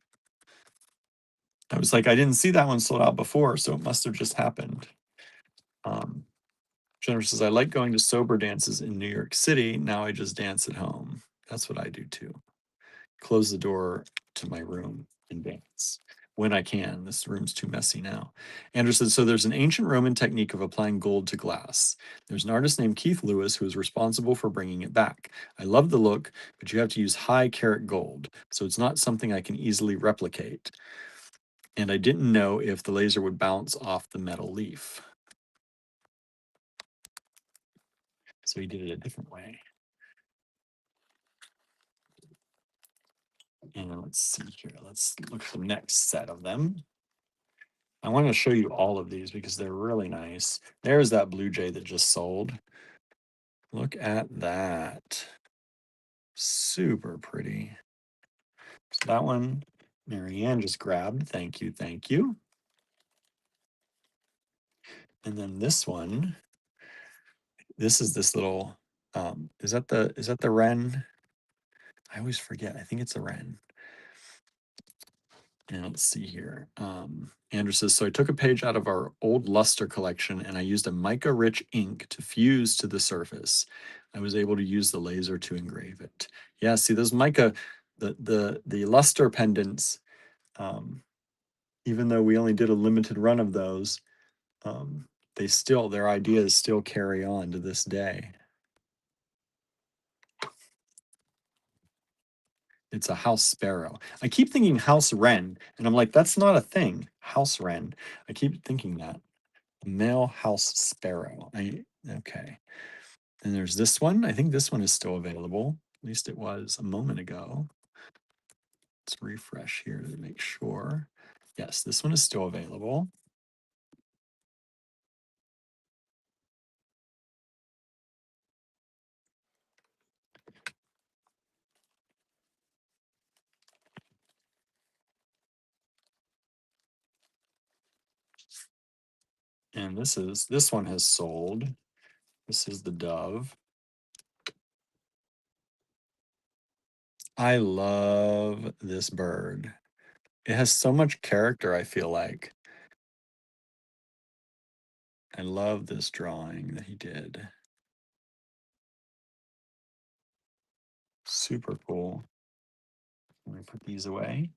S1: I was like, I didn't see that one sold out before, so it must have just happened. Jennifer says, I like going to sober dances in New York City. Now I just dance at home. That's what I do too. Close the door to my room and dance when I can. This room's too messy now. Andrew said, so there's an ancient Roman technique of applying gold to glass. There's an artist named Keith Lewis who is responsible for bringing it back. I love the look, but you have to use high carat gold, so it's not something I can easily replicate. And I didn't know if the laser would bounce off the metal leaf. So he did it a different way. And let's see here. Let's look at the next set of them. I want to show you all of these because they're really nice. There's that Blue Jay that just sold. Look at that. Super pretty. So that one, Marianne just grabbed. Thank you, thank you. And then this one, this is this little, is that the wren? I always forget. I think it's a wren. And let's see here. Andrew says, so I took a page out of our old luster collection and I used a mica-rich ink to fuse to the surface. I was able to use the laser to engrave it. Yeah, see those mica, the luster pendants, even though we only did a limited run of those, their ideas still carry on to this day. It's a house sparrow. I keep thinking house wren, and I'm like, that's not a thing. House wren. I keep thinking that. Male house sparrow. Okay. And there's this one. I think this one is still available. At least it was a moment ago. Let's refresh here to make sure. Yes, this one is still available. And this one has sold. This is the dove. I love this bird. It has so much character, I feel like. I love this drawing that he did. Super cool. Let me put these away.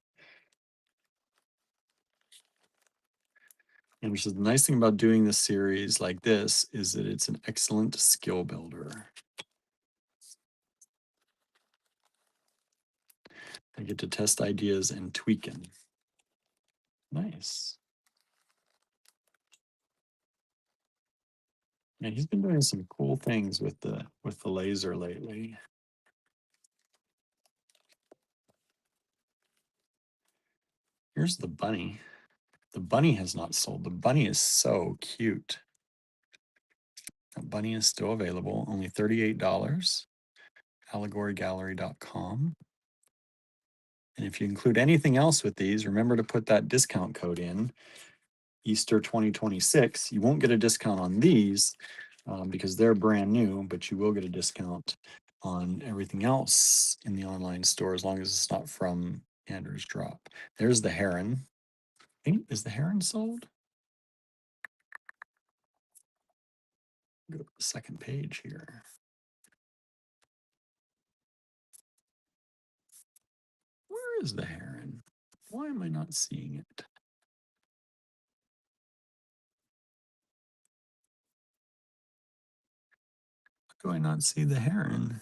S1: And which is the nice thing about doing this series like this is that it's an excellent skill builder. I get to test ideas and tweak them. Nice. Yeah, he's been doing some cool things with the laser lately. Here's the bunny. The bunny has not sold. The bunny is so cute. That bunny is still available, only $38. Allegorygallery.com. And if you include anything else with these, remember to put that discount code in, Easter 2026. You won't get a discount on these because they're brand new, but you will get a discount on everything else in the online store as long as it's not from Andrew's Drop. There's the heron. Is the heron sold? Go to the second page here. Where is the heron? Why am I not seeing it? Why do I not see the heron?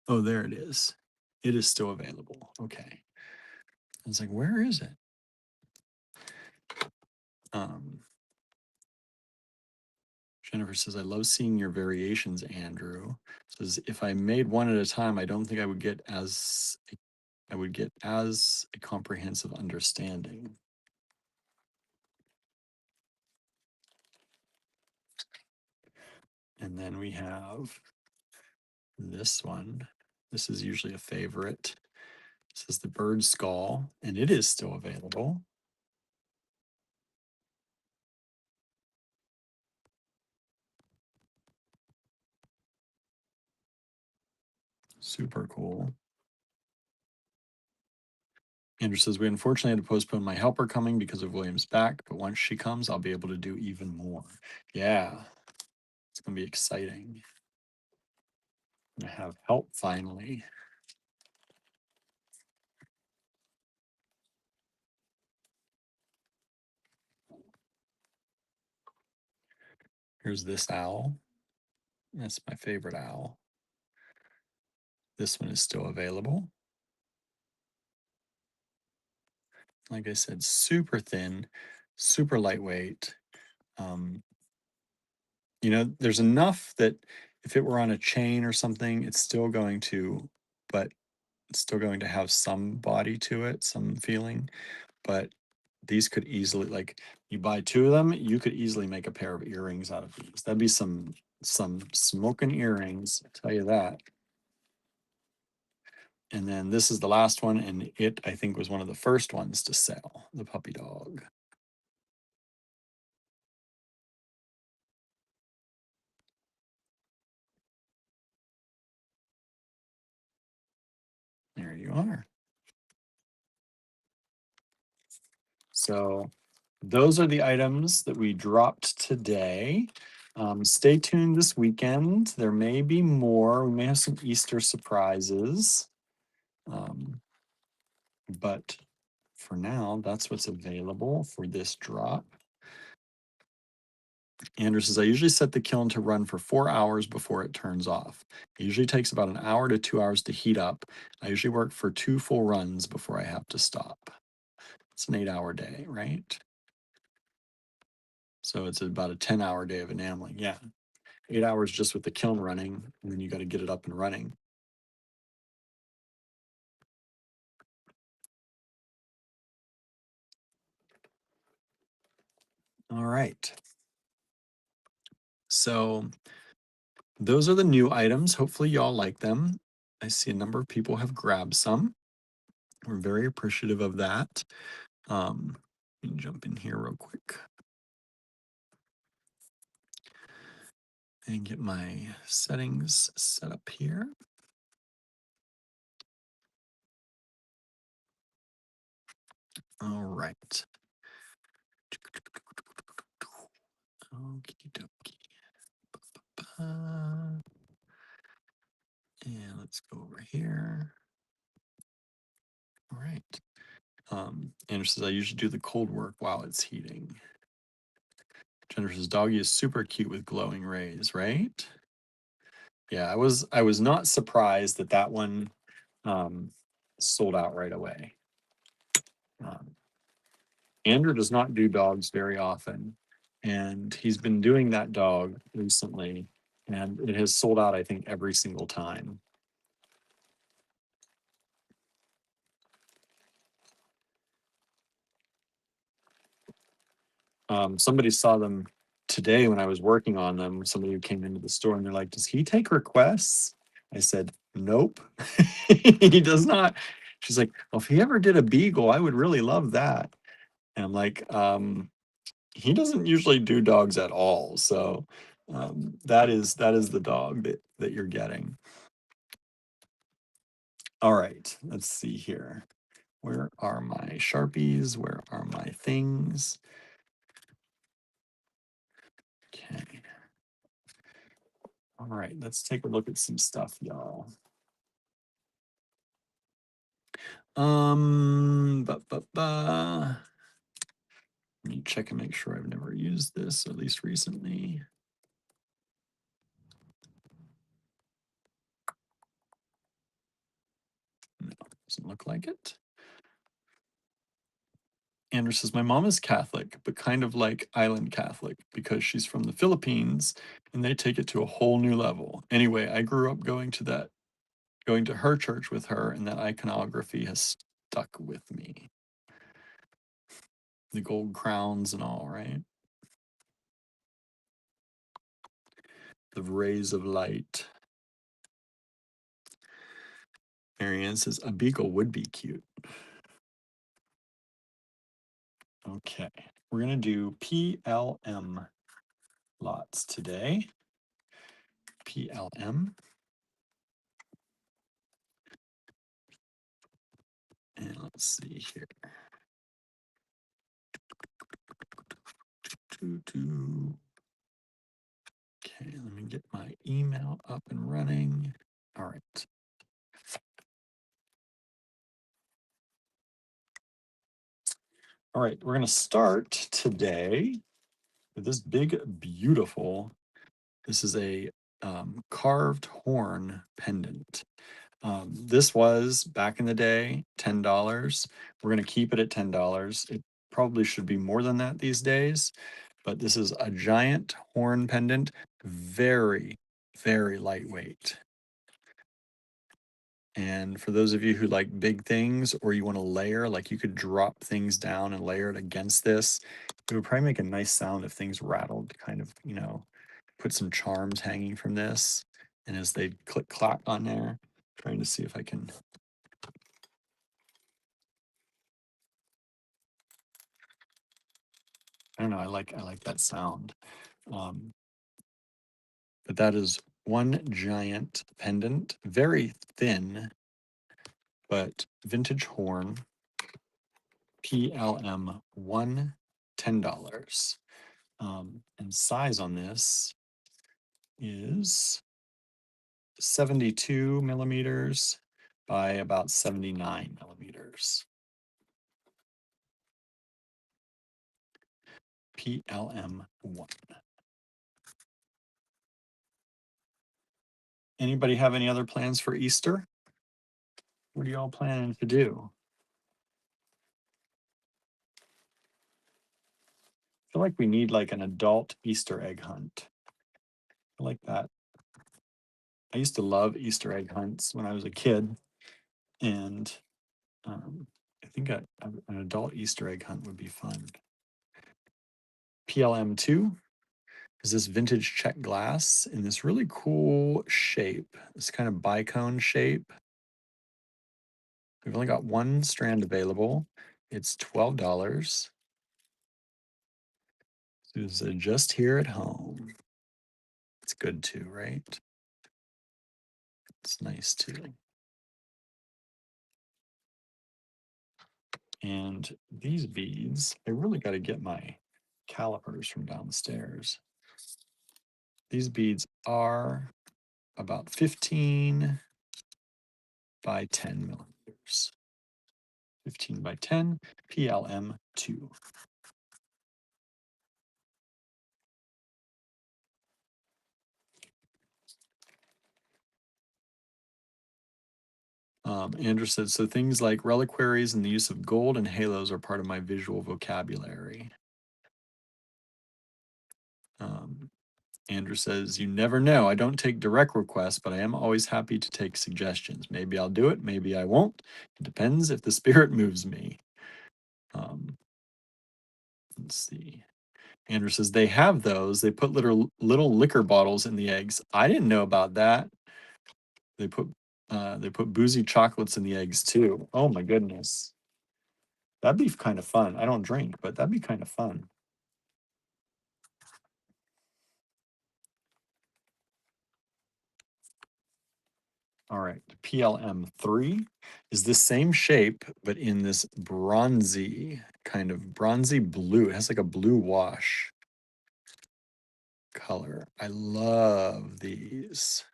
S1: Oh, there it is. It is still available. Okay. I was like, where is it? Jennifer says, I love seeing your variations, Andrew. Says, if I made one at a time, I don't think I would get as a comprehensive understanding. And then we have this one. This is usually a favorite. This is the bird skull, and it is still available. Super cool. Andrew says, we unfortunately had to postpone my helper coming because of William's back, but once she comes, I'll be able to do even more. Yeah, it's going to be exciting. I'm going to have help finally. Here's this owl. That's my favorite owl. This one is still available. Like I said, super thin, super lightweight. You know, there's enough that if it were on a chain or something, it's still going to, but it's still going to have some body to it, some feeling. But these could easily, like, you buy two of them, you could easily make a pair of earrings out of these. That'd be some smoking earrings, I'll tell you that. And then this is the last one, and it, I think, was one of the first ones to sell, the puppy dog. There you are. So those are the items that we dropped today. Stay tuned this weekend. There may be more. We may have some Easter surprises. But for now, that's what's available for this drop. Andrew says, I usually set the kiln to run for 4 hours before it turns off. It usually takes about an hour to 2 hours to heat up. I usually work for 2 full runs before I have to stop. It's an 8-hour day, right? So it's about a 10-hour day of enameling. Yeah. 8 hours just with the kiln running, and then you got to get it up and running. All right. So those are the new items. Hopefully y'all like them. I see a number of people have grabbed some. We're very appreciative of that. Let me jump in here real quick and get my settings set up here. All right. Okie dokie. And let's go over here. All right. Andrew says, I usually do the cold work while it's heating. Jennifer says, doggy is super cute with glowing rays, right? Yeah, I was not surprised that that one sold out right away. Andrew does not do dogs very often, and he's been doing that dog recently, and it has sold out, I think, every single time. Somebody saw them today when I was working on them. Somebody who came into the store and they're like, "Does he take requests?" I said, "Nope, he does not." She's like, "Well, if he ever did a beagle, I would really love that." And I'm like, he doesn't usually do dogs at all. So that is the dog that you're getting. All right, let's see here. Where are my Sharpies? Where are my things? Okay. All right, let's take a look at some stuff, y'all. Let me check and make sure I've never used this, at least recently. No, doesn't look like it. Andrew says, my mom is Catholic, but kind of like island Catholic because she's from the Philippines and they take it to a whole new level. Anyway, I grew up going to her church with her, and that iconography has stuck with me. The gold crowns and all, right? The rays of light. Marianne says, a beagle would be cute. Okay, we're going to do PLM lots today. PLM. And let's see here. Okay, let me get my email up and running. All right. All right, we're going to start today with this big, beautiful, this is a carved horn pendant. This was, back in the day, $10. We're going to keep it at $10. It probably should be more than that these days, but this is a giant horn pendant, very, very lightweight. And for those of you who like big things, or you want to layer, like you could drop things down and layer it against this, it would probably make a nice sound if things rattled, kind of, put some charms hanging from this. And as they click clack on there, trying to see if I can. I don't know, I like that sound. But that is one giant pendant, very thin, but vintage horn, PLM, $10. And size on this is 72 millimeters by about 79 millimeters. PLM1. Anybody have any other plans for Easter? What are y'all planning to do? I feel like we need like an adult Easter egg hunt. I like that. I used to love Easter egg hunts when I was a kid, and I think an adult Easter egg hunt would be fun. PLM2 is this vintage check glass in this really cool shape, this kind of bicone shape. We've only got one strand available. It's $12. So it's just here at home. It's good too, right? It's nice too. And these beads, I really got to get my calipers from downstairs. These beads are about 15 by 10 millimeters. 15 by 10, PLM2. Andrew said, so things like reliquaries and the use of gold and halos are part of my visual vocabulary. Andrew says, you never know. I don't take direct requests, but I am always happy to take suggestions. Maybe I'll do it, maybe I won't. It depends if the spirit moves me. Let's see. Andrew says they have those. They put little liquor bottles in the eggs. I didn't know about that. They put boozy chocolates in the eggs too. Oh my goodness. That'd be kind of fun. I don't drink, but that'd be kind of fun. All right, PLM3 is the same shape, but in this bronzy, kind of bronzy blue. It has like a blue wash color. I love these.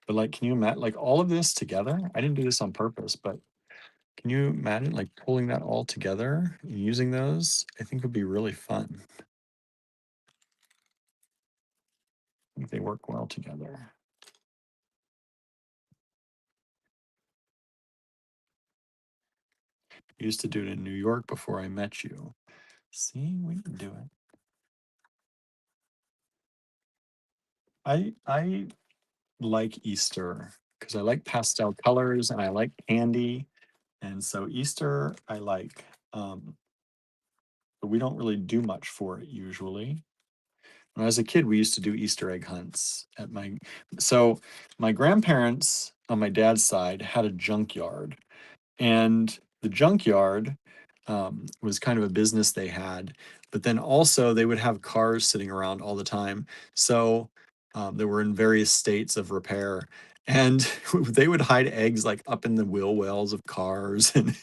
S1: But like, can you imagine like all of this together? I didn't do this on purpose, but can you imagine like pulling that all together and using those? I think would be really fun. I think they work well together. I used to do it in New York before I met you. See, we can do it. I like Easter because I like pastel colors and I like candy. And so Easter I like, but we don't really do much for it usually. When I was a kid, we used to do Easter egg hunts at my grandparents on my dad's side had a junkyard, and the junkyard was kind of a business they had, but then also they would have cars sitting around all the time. So they were in various states of repair, and they would hide eggs like up in the wheel wells of cars, and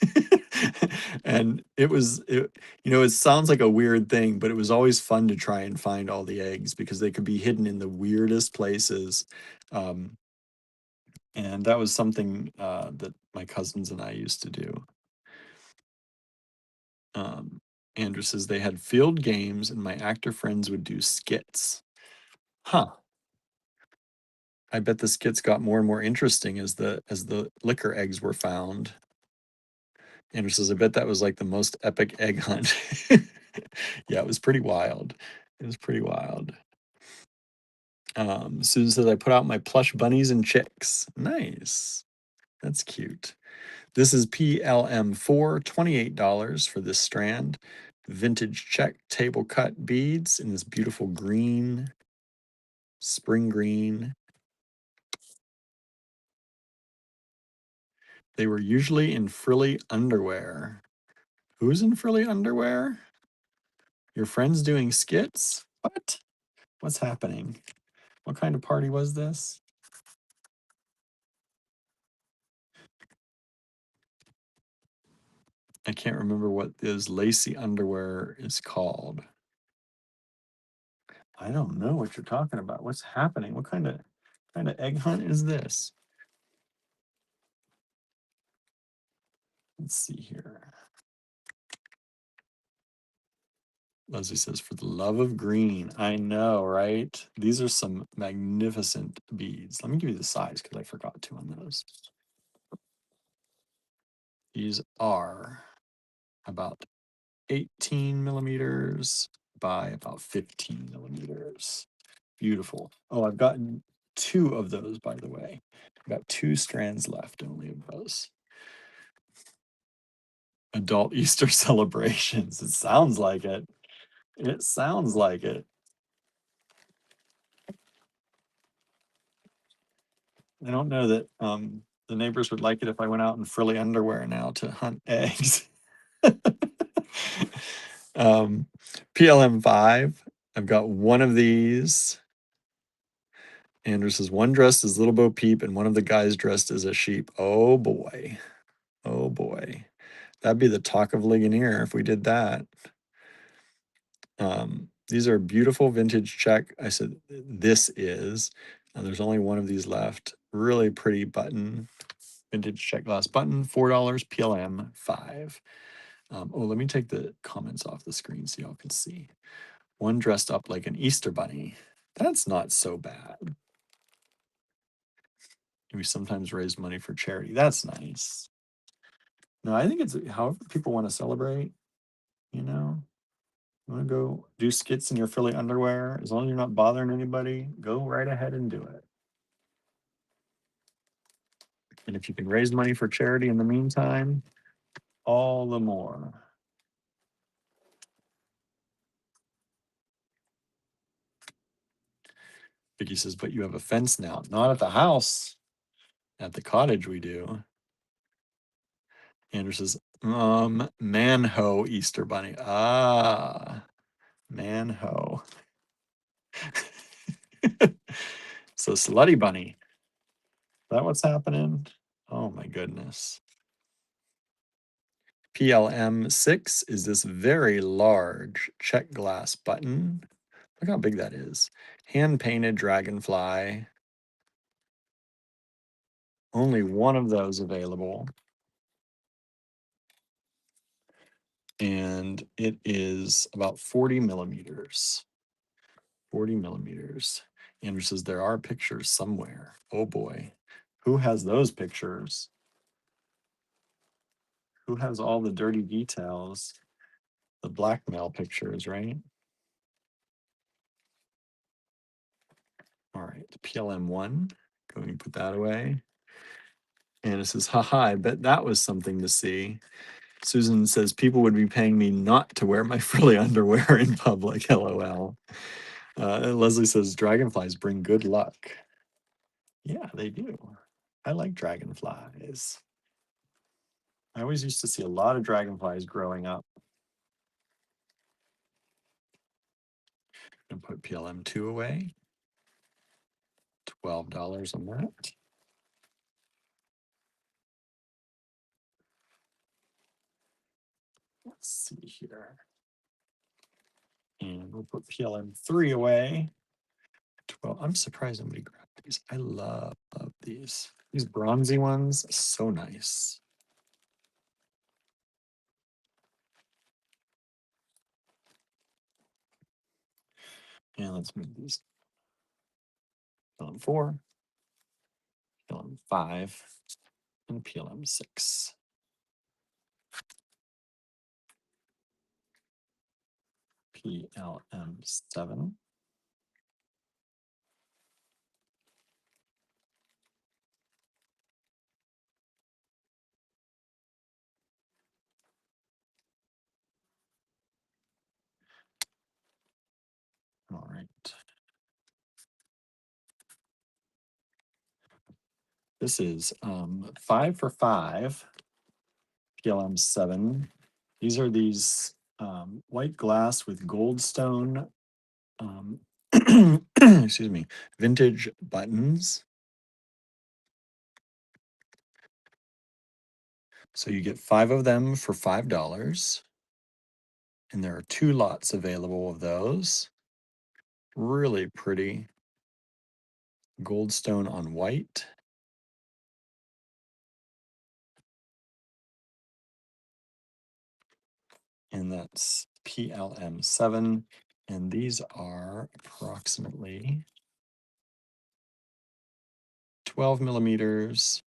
S1: and it sounds like a weird thing, but it was always fun to try and find all the eggs because they could be hidden in the weirdest places. Um, and that was something that my cousins and I used to do. Um, Andrew says they had field games and my actor friends would do skits. Huh. I bet the skits got more and more interesting as the liquor eggs were found. Andrew says, I bet that was like the most epic egg hunt. Yeah, it was pretty wild. It was pretty wild. Susan says, I put out my plush bunnies and chicks. Nice. That's cute. This is PLM4, $28 for this strand. Vintage check table cut beads in this beautiful green, spring green. They were usually in frilly underwear. Who's in frilly underwear? Your friends doing skits? What? What's happening? What kind of party was this? I can't remember what this lacy underwear is called. I don't know what you're talking about. What's happening? What kind of egg hunt is this? Let's see here. Leslie says, for the love of green. I know, right? These are some magnificent beads. Let me give you the size because I forgot to on those. These are about 18 millimeters by about 15 millimeters. Beautiful. Oh, I've gotten 2 of those, by the way. I've got 2 strands left only of those. Adult Easter celebrations. It sounds like it. It sounds like it. I don't know that the neighbors would like it if I went out in frilly underwear now to hunt eggs. PLM5, I've got one of these. Andrew says, one dressed as Little Bo Peep and one of the guys dressed as a sheep. Oh boy. Oh boy. That'd be the talk of Ligonier if we did that. These are beautiful vintage check. I said, this is. There's only one of these left. Really pretty button. Vintage check glass button, $4 PLM 5. Oh, let me take the comments off the screen so y'all can see. One dressed up like an Easter bunny. That's not so bad. We sometimes raise money for charity. That's nice. No, I think it's however people want to celebrate, you know. You want to go do skits in your frilly underwear, as long as you're not bothering anybody, go right ahead and do it. And if you can raise money for charity in the meantime, all the more. Vicky says, but you have a fence now. Not at the house. At the cottage we do. Andrew says, Manho Easter Bunny. Ah, Manho. So Slutty Bunny. Is that what's happening? Oh my goodness. PLM6 is this very large check glass button. Look how big that is. Hand painted dragonfly. Only one of those available. And it is about 40 millimeters. 40 millimeters. Andrew says there are pictures somewhere. Oh boy. Who has those pictures? Who has all the dirty details? The blackmail pictures, right? All right, PLM1. Going to put that away. And it says, haha, I bet that was something to see. Susan says, people would be paying me not to wear my frilly underwear in public, LOL. Leslie says, dragonflies bring good luck. Yeah, they do. I like dragonflies. I always used to see a lot of dragonflies growing up. I'm going to put PLM2 away. $12 on that. Let's see here. And we'll put PLM3 away. 12. I'm surprised nobody grabbed these. I love these. These bronzy ones, so nice. And let's move these. PLM4, PLM5, and PLM6. PLM7. All right. This is 5 for 5, PLM7. These are these white glass with goldstone, excuse me, vintage buttons. So you get 5 of them for $5. And there are 2 lots available of those. Really pretty. Goldstone on white. And that's PLM7. And these are approximately 12 millimeters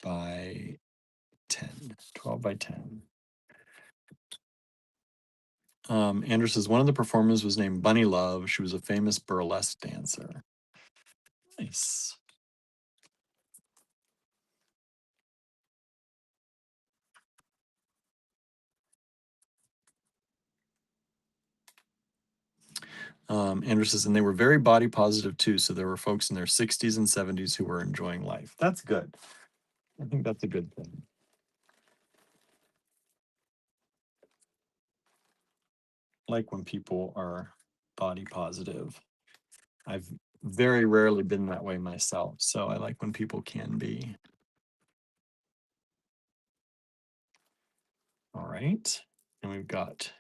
S1: by 10. 12 by 10. Andrew says one of the performers was named Bunny Love. She was a famous burlesque dancer. Nice. Andrew says, and they were very body positive too. So there were folks in their 60s and 70s who were enjoying life. That's good. I think that's a good thing. Like when people are body positive. I've very rarely been that way myself. So I like when people can be. All right. And we've got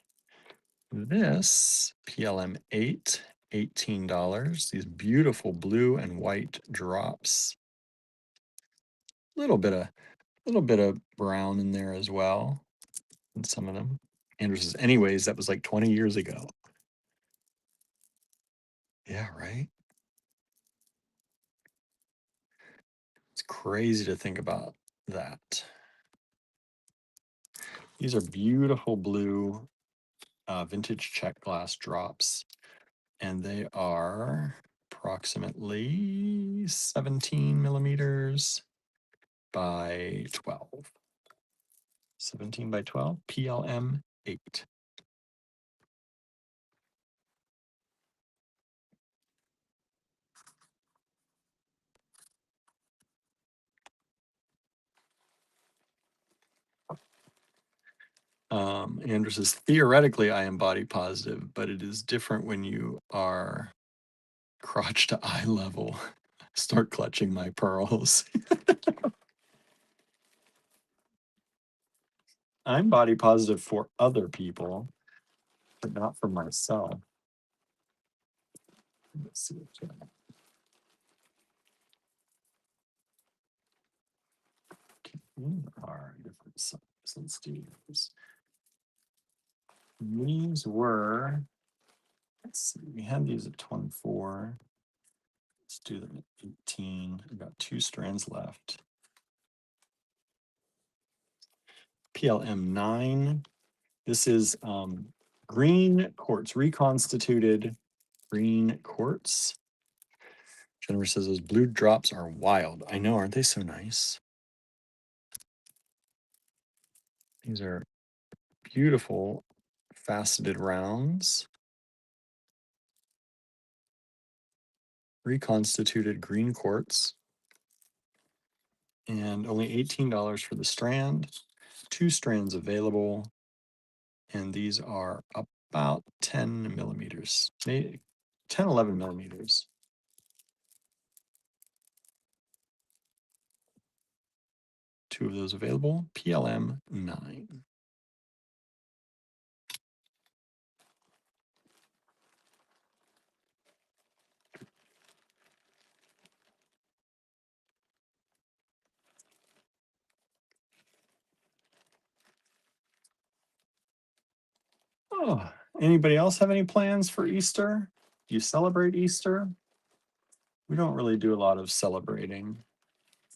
S1: this PLM8, $18. These beautiful blue and white drops. Little bit of brown in there as well in some of them. Andrew says, anyways, that was like 20 years ago. Yeah, right. It's crazy to think about that. These are beautiful blue vintage check glass drops, and they are approximately 17 millimeters by 12. 17 by 12, PLM 8. Andrew says, theoretically, I am body positive, but it is different when you are crotch to eye level. Start clutching my pearls. I'm body positive for other people, but not for myself. Let's see. Here are different sizes. Let's do this. These were, let's see, we had these at 24. Let's do them at 18. I've got 2 strands left. PLM 9. This is green quartz, reconstituted green quartz. Jennifer says those blue drops are wild. I know, aren't they so nice? These are beautiful faceted rounds. Reconstituted green quartz. And only $18 for the strand. 2 strands available. And these are about 10 millimeters, maybe 10, 11 millimeters. Two of those available, PLM 9. Oh, anybody else have any plans for Easter? Do you celebrate Easter? We don't really do a lot of celebrating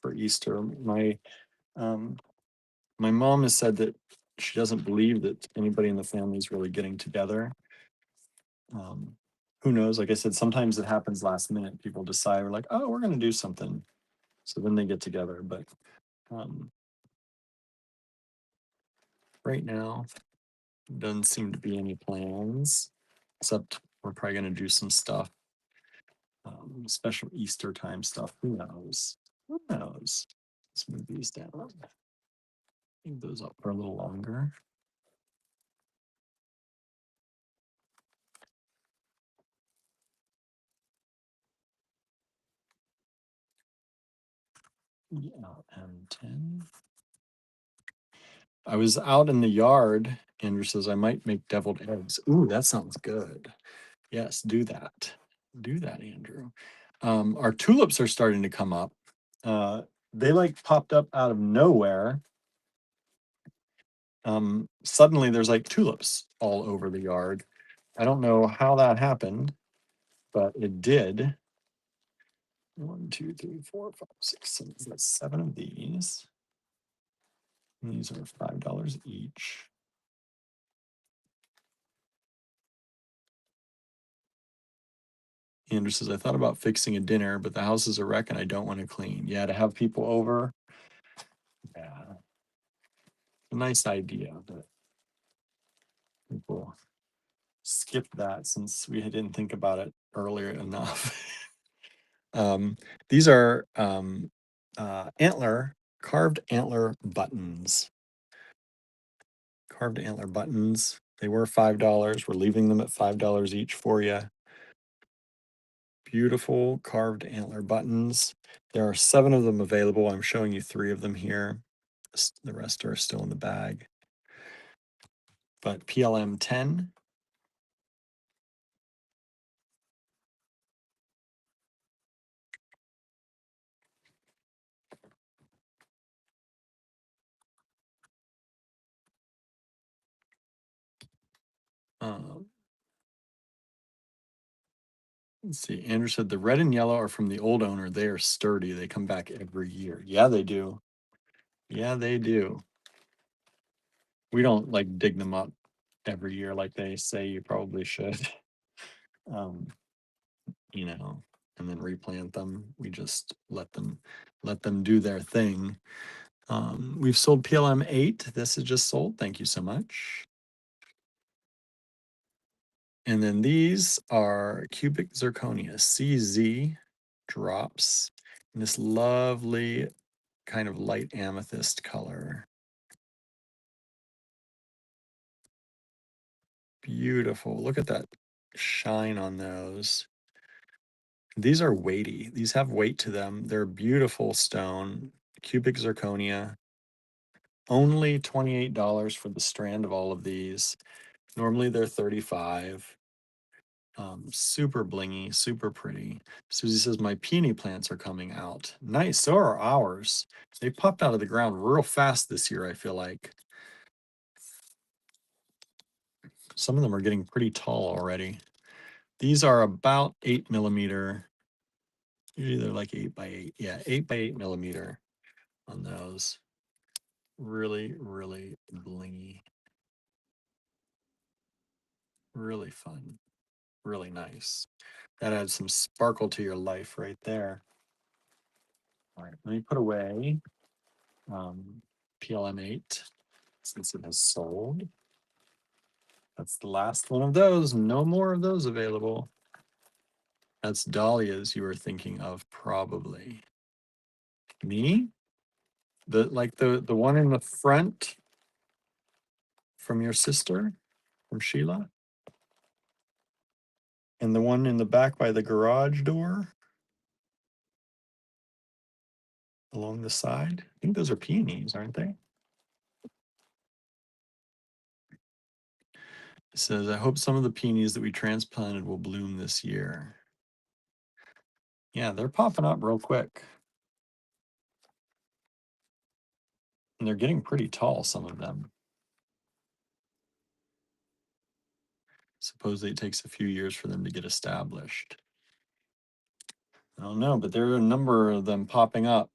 S1: for Easter. My mom has said that she doesn't believe that anybody in the family is really getting together. Who knows? Like I said, sometimes it happens last minute. People decide, we're like, oh, we're going to do something. So then they get together. But right now, doesn't seem to be any plans, except we're probably going to do some stuff, special Easter time stuff. Who knows? Who knows? Let's move these down. Leave those up for a little longer. Yeah, M10. I was out in the yard. Andrew says I might make deviled eggs. Ooh, that sounds good. Yes, do that. Do that, Andrew. Our tulips are starting to come up. They like popped up out of nowhere. Suddenly there's like tulips all over the yard. I don't know how that happened, but it did. 1, 2, 3, 4, 5, 6, 7. That's 7 of these. And these are $5 each. Andrew says, I thought about fixing a dinner, but the house is a wreck and I don't want to clean. Yeah, to have people over. Yeah. A nice idea, but people skip that since we didn't think about it earlier enough. These are carved antler buttons. Carved antler buttons. They were $5. We're leaving them at $5 each for you. Beautiful carved antler buttons. There are 7 of them available. I'm showing you 3 of them here. The rest are still in the bag. But PLM 10. Let's see. Andrew said the red and yellow are from the old owner. They are sturdy. They come back every year. Yeah, they do. Yeah, they do. We don't like dig them up every year like they say you probably should. You know, and then replant them. We just let them do their thing. We've sold PLM 8. This is just sold. Thank you so much. And then these are cubic zirconia CZ drops in this lovely kind of light amethyst color. Beautiful. Look at that shine on those. These are weighty. These have weight to them. They're beautiful stone, cubic zirconia. Only $28 for the strand of all of these. Normally they're 35. Super blingy, super pretty. Susie says, my peony plants are coming out. Nice, so are ours. They popped out of the ground real fast this year, I feel like. Some of them are getting pretty tall already. These are about 8 millimeter. Usually they're like 8 by 8. Yeah, 8 by 8 millimeter on those. Really, really blingy. Really fun. Really nice. That adds some sparkle to your life right there. All right, let me put away PLM 8 since it has sold. That's the last one of those. No more of those available. That's dahlias you were thinking of, probably. Me? The one in the front from your sister, from Sheila? And the one in the back by the garage door? Along the side? I think those are peonies, aren't they? It says, I hope some of the peonies that we transplanted will bloom this year. Yeah, they're popping up real quick. And they're getting pretty tall, some of them. Supposedly it takes a few years for them to get established. I don't know, but there are a number of them popping up.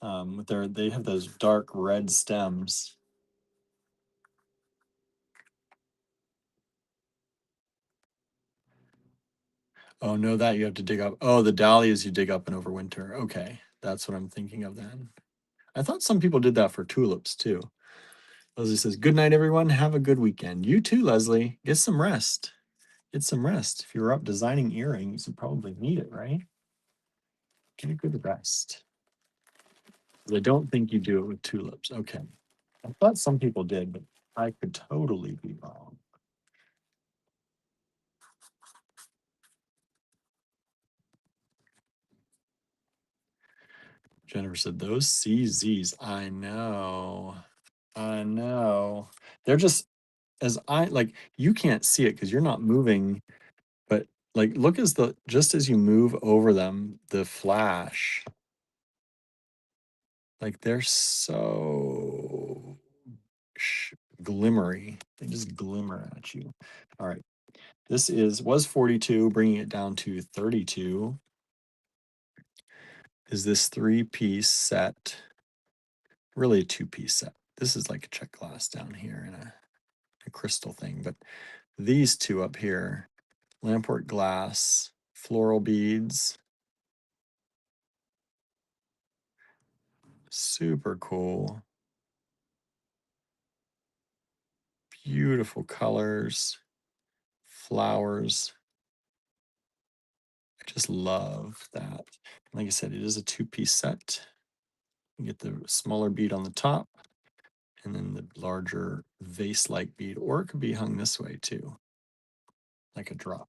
S1: They have those dark red stems. Oh, no, that you have to dig up. Oh, the dahlias you dig up and overwinter. Okay, that's what I'm thinking of then. I thought some people did that for tulips too. Leslie says, good night, everyone. Have a good weekend. You too, Leslie. Get some rest. Get some rest. If you're up designing earrings, you probably need it, right? Get a good rest. I don't think you do it with tulips. Okay. I thought some people did, but I could totally be wrong. Jennifer said, those CZs, I know. I know. They're just, you can't see it because you're not moving, but like, look just as you move over them, the flash, like they're so glimmery. They just glimmer at you. All right. This was 42, bringing it down to 32. Is this 3-piece set, really a 2-piece set. This is like a check glass down here and a crystal thing, but these two up here, Lamport glass, floral beads, super cool. Beautiful colors, flowers. I just love that. Like I said, it is a 2-piece set. You get the smaller bead on the top and then the larger vase-like bead, or it could be hung this way too, like a drop.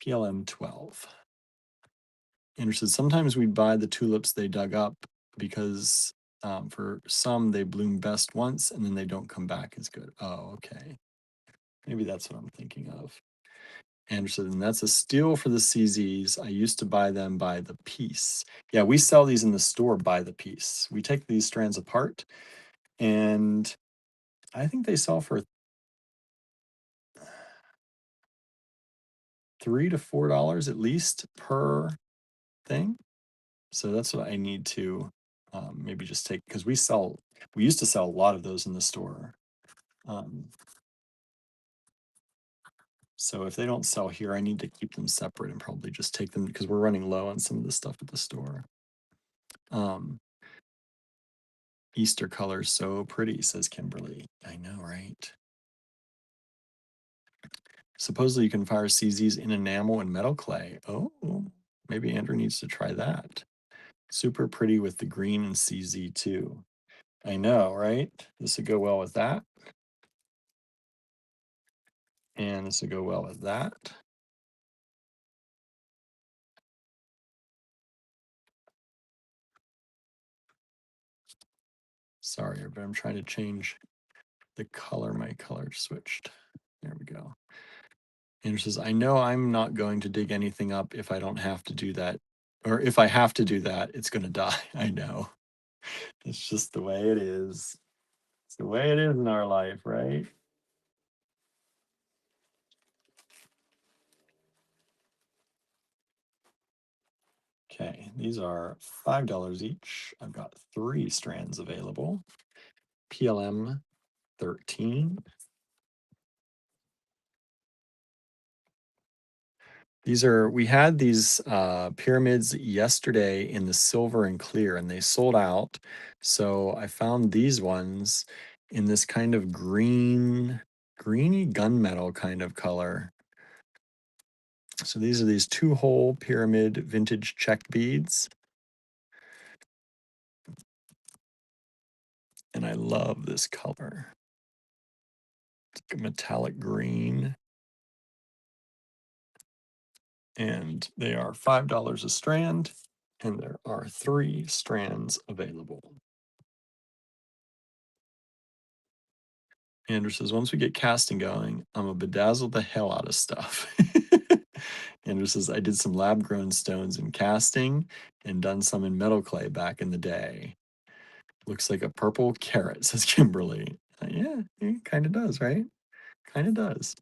S1: PLM 12. Andrew said, sometimes we'd buy the tulips they dug up because for some they bloom best once and then they don't come back as good. Oh, okay. Maybe that's what I'm thinking of. Andrew said, and that's a steal for the CZs. I used to buy them by the piece. Yeah, we sell these in the store by the piece. We take these strands apart and I think they sell for $3 to $4 at least per thing. So that's what I need to maybe just take, because we used to sell a lot of those in the store. So if they don't sell here, I need to keep them separate and probably just take them because we're running low on some of the stuff at the store. Easter colors so pretty, says Kimberly. I know, right? Supposedly you can fire CZs in enamel and metal clay. Oh, maybe Andrew needs to try that. Super pretty with the green and CZ too. I know, right? This would go well with that. And this will go well with that. Sorry, but I'm trying to change the color. My color switched. There we go. Andrew says, I know I'm not going to dig anything up if I don't have to do that. Or if I have to do that, it's going to die. I know. It's just the way it is. It's the way it is in our life, right? Okay, these are $5 each. I've got 3 strands available. PLM 13. We had these pyramids yesterday in the silver and clear, and they sold out. So I found these ones in this kind of greeny gunmetal kind of color. So these are these 2-hole pyramid vintage check beads. And I love this color. It's like a metallic green. And they are $5 a strand, and there are 3 strands available. Andrew says, once we get casting going, I'm gonna bedazzle the hell out of stuff. Andrew says, I did some lab-grown stones in casting and done some in metal clay back in the day. Looks like a purple carrot, says Kimberly. Yeah, it kind of does, right? Kind of does.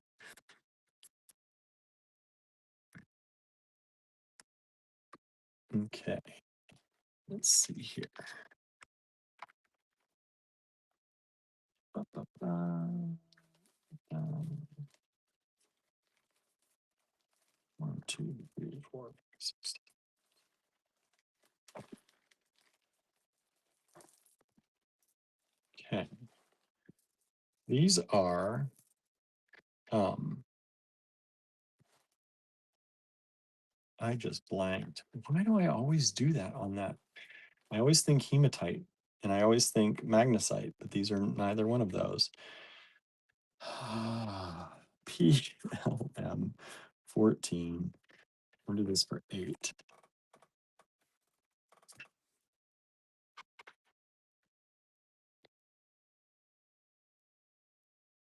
S1: Okay, let's see here. Ba, ba, ba. Um, 1, 2, 3, 4, 5, 6. Okay. These are I just blanked. Why do I always do that on that? I always think hematite and I always think magnesite, but these are neither one of those. PLM 14. We'll do this for 8.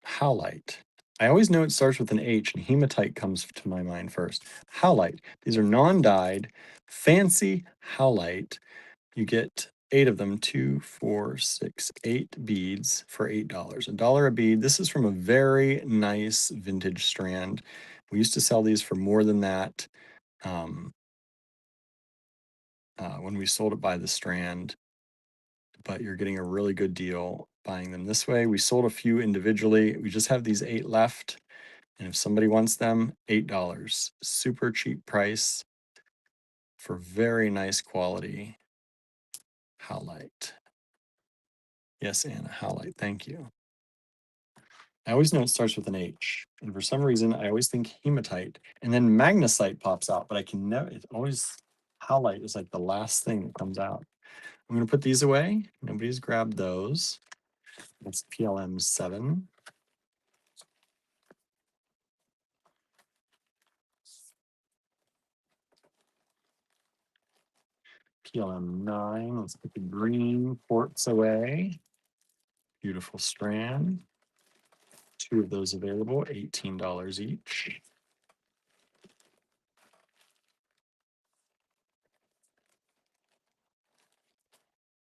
S1: Howlite. I always know it starts with an H, and hematite comes to my mind first. Howlite. These are non-dyed, fancy howlite. You get 8 of them, 2, 4, 6, 8 beads for $8. $1 a bead. This is from a very nice vintage strand. We used to sell these for more than that when we sold it by the strand, but you're getting a really good deal buying them this way. We sold a few individually. We just have these 8 left. And if somebody wants them, $8. Super cheap price for very nice quality howlite. Yes, Anna, howlite. Thank you. I always know it starts with an H. And for some reason, I always think hematite. And then magnesite pops out, but I can never, it's always, howlite is like the last thing that comes out. I'm going to put these away. Nobody's grabbed those. That's PLM 7. PLM 9. Let's put the green quartz away. Beautiful strand. 2 of those available, $18 each.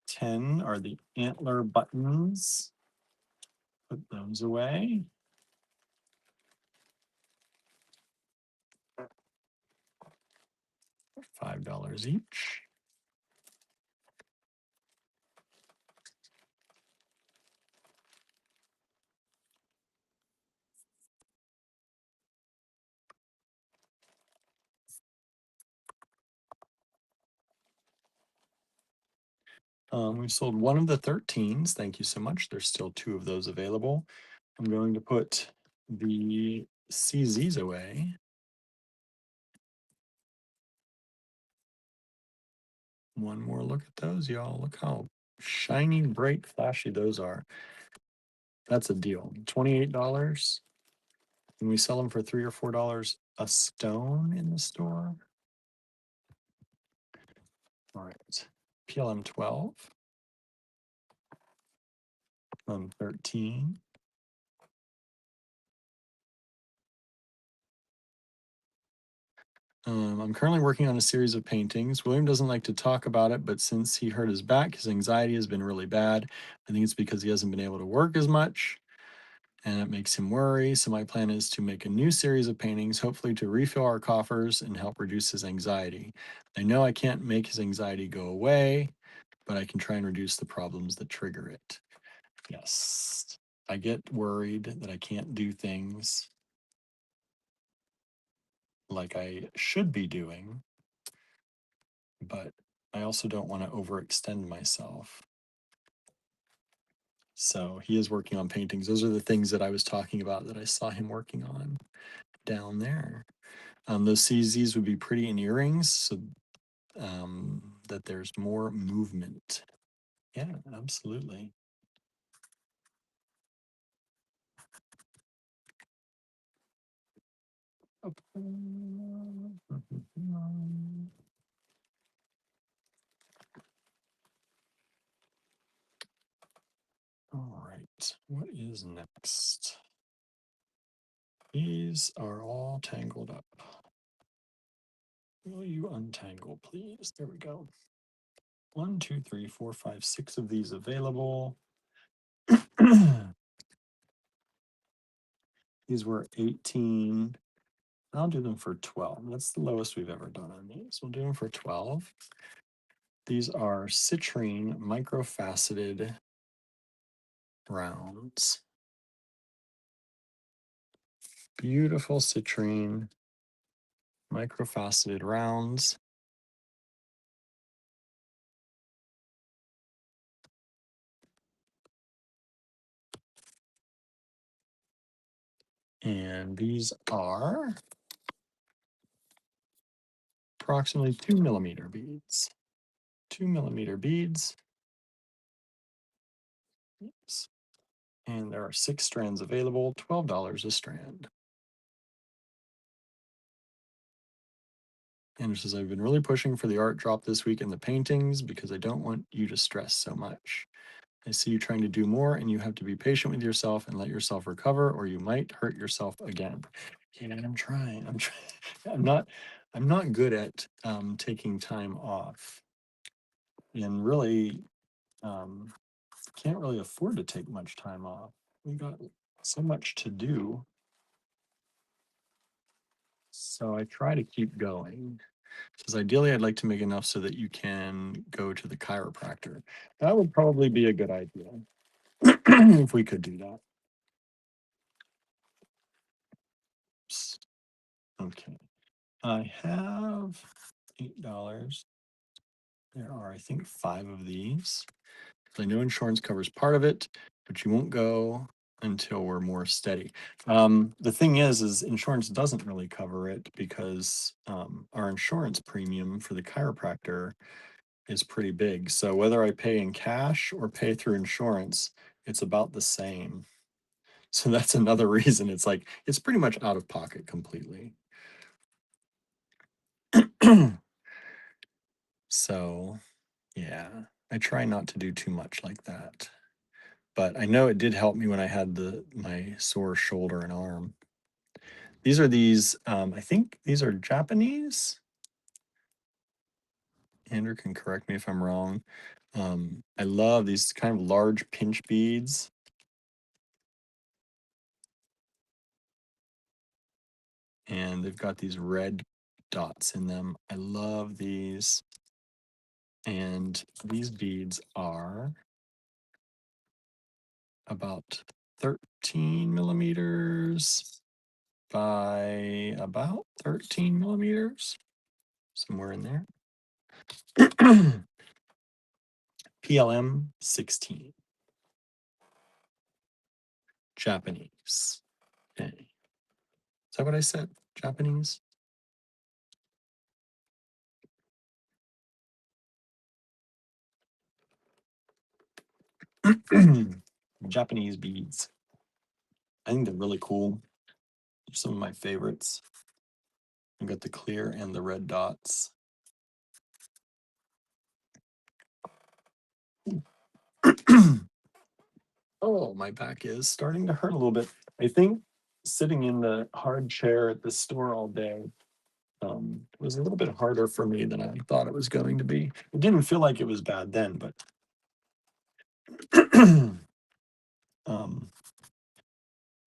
S1: $10 are the antler buttons. Put those away. $5 each. We sold 1 of the 13s. Thank you so much. There's still 2 of those available. I'm going to put the CZs away. One more look at those, y'all. Look how shiny, bright, flashy those are. That's a deal. $28. Can we sell them for $3 or $4 a stone in the store? All right. PLM 12. 13. I'm currently working on a series of paintings. William doesn't like to talk about it, but since he hurt his back, his anxiety has been really bad. I think it's because he hasn't been able to work as much, and it makes him worry. So my plan is to make a new series of paintings, hopefully to refill our coffers and help reduce his anxiety. I know I can't make his anxiety go away, but I can try and reduce the problems that trigger it. Yes, I get worried that I can't do things like I should be doing, but I also don't want to overextend myself. So he is working on paintings. Those are the things that I was talking about that I saw him working on down there. Those CZs would be pretty in earrings, so that there's more movement. Yeah, absolutely. All right, what is next? These are all tangled up. Will you untangle, please? There we go. 1, 2, 3, 4, 5, 6 of these available. These were 18. I'll do them for 12. That's the lowest we've ever done on these. We'll do them for 12. These are citrine microfaceted rounds. Beautiful citrine microfaceted rounds. And these are approximately 2mm beads. 2mm beads. Oops. And there are 6 strands available, $12 a strand. And it says, I've been really pushing for the art drop this week in the paintings because I don't want you to stress so much. I see you trying to do more and you have to be patient with yourself and let yourself recover or you might hurt yourself again. And I'm trying. I'm not good at taking time off. And really can't really afford to take much time off. We got so much to do. So I try to keep going. Because ideally I'd like to make enough so that you can go to the chiropractor. That would probably be a good idea if we could do that. Okay. I have $8. There are, I think, 5 of these. I know insurance covers part of it, but you won't go until we're more steady. The thing is insurance doesn't really cover it because our insurance premium for the chiropractor is pretty big. So whether I pay in cash or pay through insurance, it's about the same. So that's another reason it's like, it's pretty much out of pocket completely. So yeah, I try not to do too much like that. But I know it did help me when I had my sore shoulder and arm. These are I think these are Japanese. Andrew can correct me if I'm wrong. I love these kind of large pinch beads. And they've got these red dots in them. I love these. And these beads are about 13 millimeters by about 13 millimeters, somewhere in there. PLM 16. Japanese. Okay. Is that what I said? Japanese? Japanese beads. I think they're really cool. Some of my favorites. I've got the clear and the red dots. Oh, my back is starting to hurt a little bit. I think sitting in the hard chair at the store all day was a little bit harder for me than I thought it was going to be. It didn't feel like it was bad then, but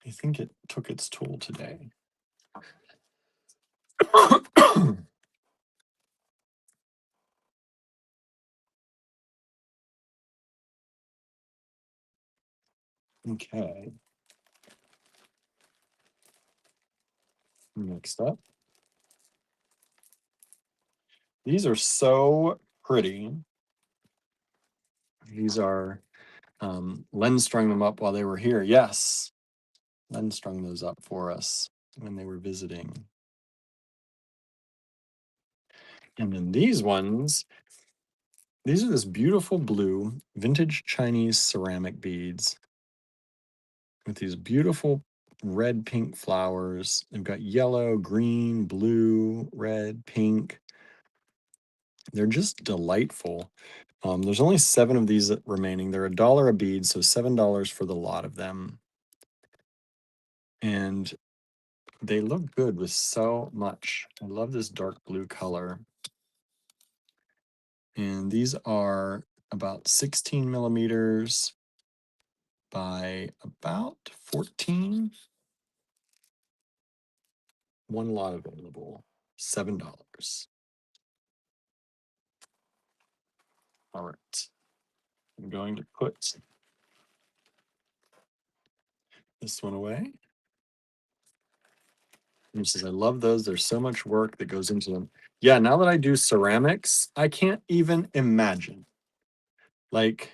S1: I think it took its toll today. Okay. Next up. These are so pretty. These are, Len strung them up while they were here. Yes, Len strung those up for us when they were visiting. And then these ones, these are this beautiful blue vintage Chinese ceramic beads with these beautiful red pink flowers. They've got yellow, green, blue, red, pink. They're just delightful. There's only 7 of these remaining. They're $1 a bead, so $7 for the lot of them. And they look good with so much. I love this dark blue color. And these are about 16 millimeters by about 14. One lot available, $7. All right. I'm going to put this one away. And he says, I love those. There's so much work that goes into them. Yeah, now that I do ceramics, I can't even imagine. Like,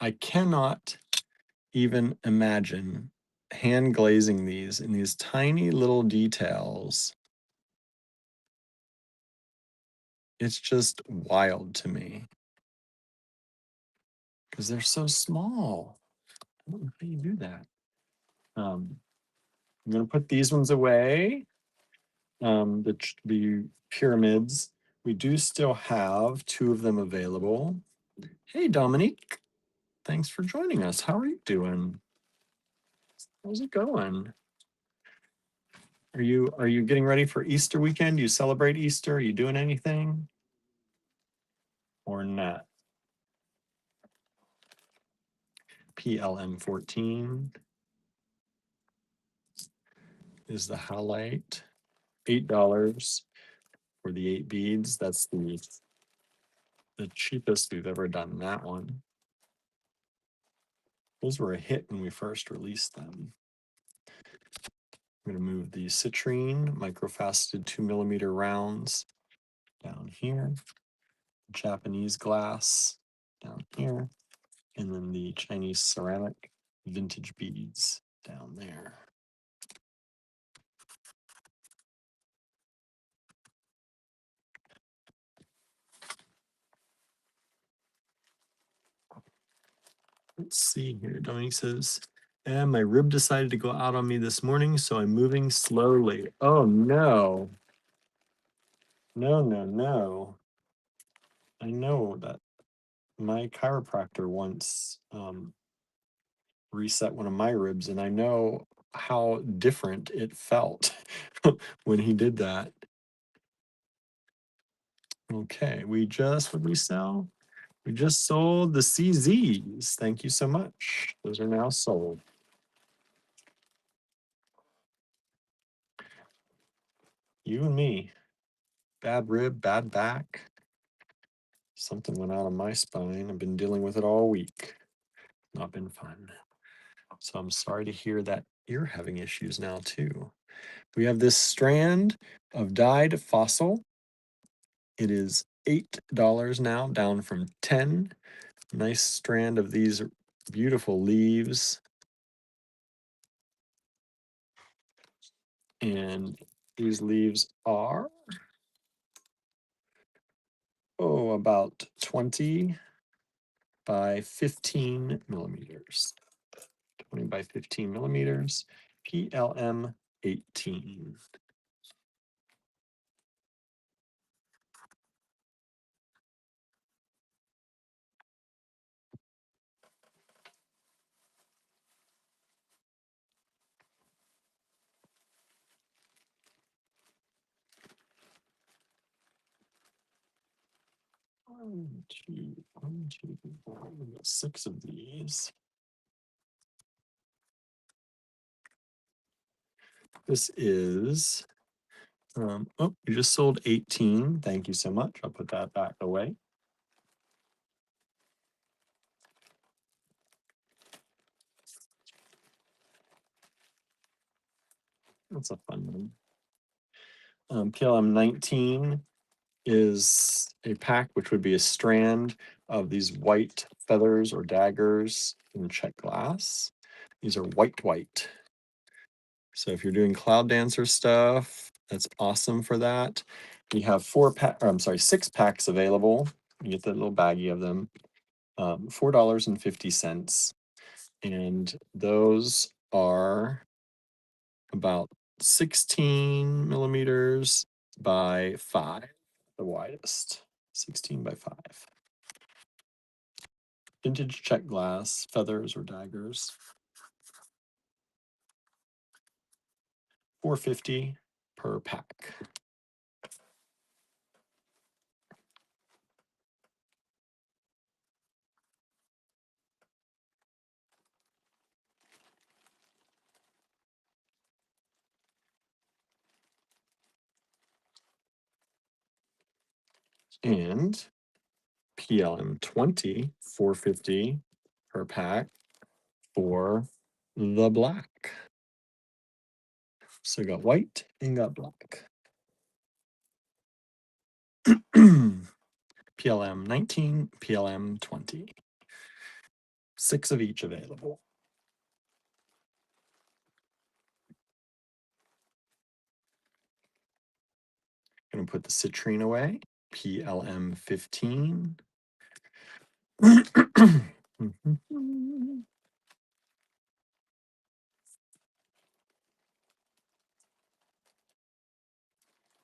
S1: I cannot even imagine hand glazing these in these tiny little details. It's just wild to me because they're so small. I don't know how you do that. I'm going to put these ones away. The pyramids. We do still have 2 of them available. Hey, Dominique. Thanks for joining us. How are you doing? How's it going? Are you getting ready for Easter weekend? Do you celebrate Easter? Are you doing anything? Or not? PLM 14 is the highlight. $8 for the 8 beads. That's the cheapest we've ever done that one. Those were a hit when we first released them. I'm going to move the citrine microfaceted 2mm rounds down here. Japanese glass down here. And then the Chinese ceramic vintage beads down there. Let's see here. Dominique says, and my rib decided to go out on me this morning, so I'm moving slowly. Oh, no. No, no, no. I know that my chiropractor once reset one of my ribs, and I know how different it felt when he did that. Okay, what we sell? We just sold the CZs. Thank you so much. Those are now sold. You and me. Bad rib, bad back. Something went out of my spine. I've been dealing with it all week. Not been fun. So I'm sorry to hear that you're having issues now too. We have this strand of dyed fossil. It is $8 now, down from 10. Nice strand of these beautiful leaves. And these leaves are, about 20 by 15 millimeters. 20 by 15 millimeters. PLM 18. One, two, one, two, four. We got 6 of these. This is, oh, you just sold 18. Thank you so much. I'll put that back away. That's a fun one. PLM 19 is a pack, which would be a strand of these white feathers or daggers in check glass. These are white. So if you're doing Cloud Dancer stuff, that's awesome for that. We have 6 packs available. You get that little baggie of them. $4.50. And those are about 16 millimeters by 5, the widest. 16 by 5. Vintage check glass, feathers or daggers. $4.50 per pack. And PLM 20, $4.50 per pack for the black. So got white and got black. PLM 19, PLM 20. 6 of each available. Gonna put the citrine away. PLM 15.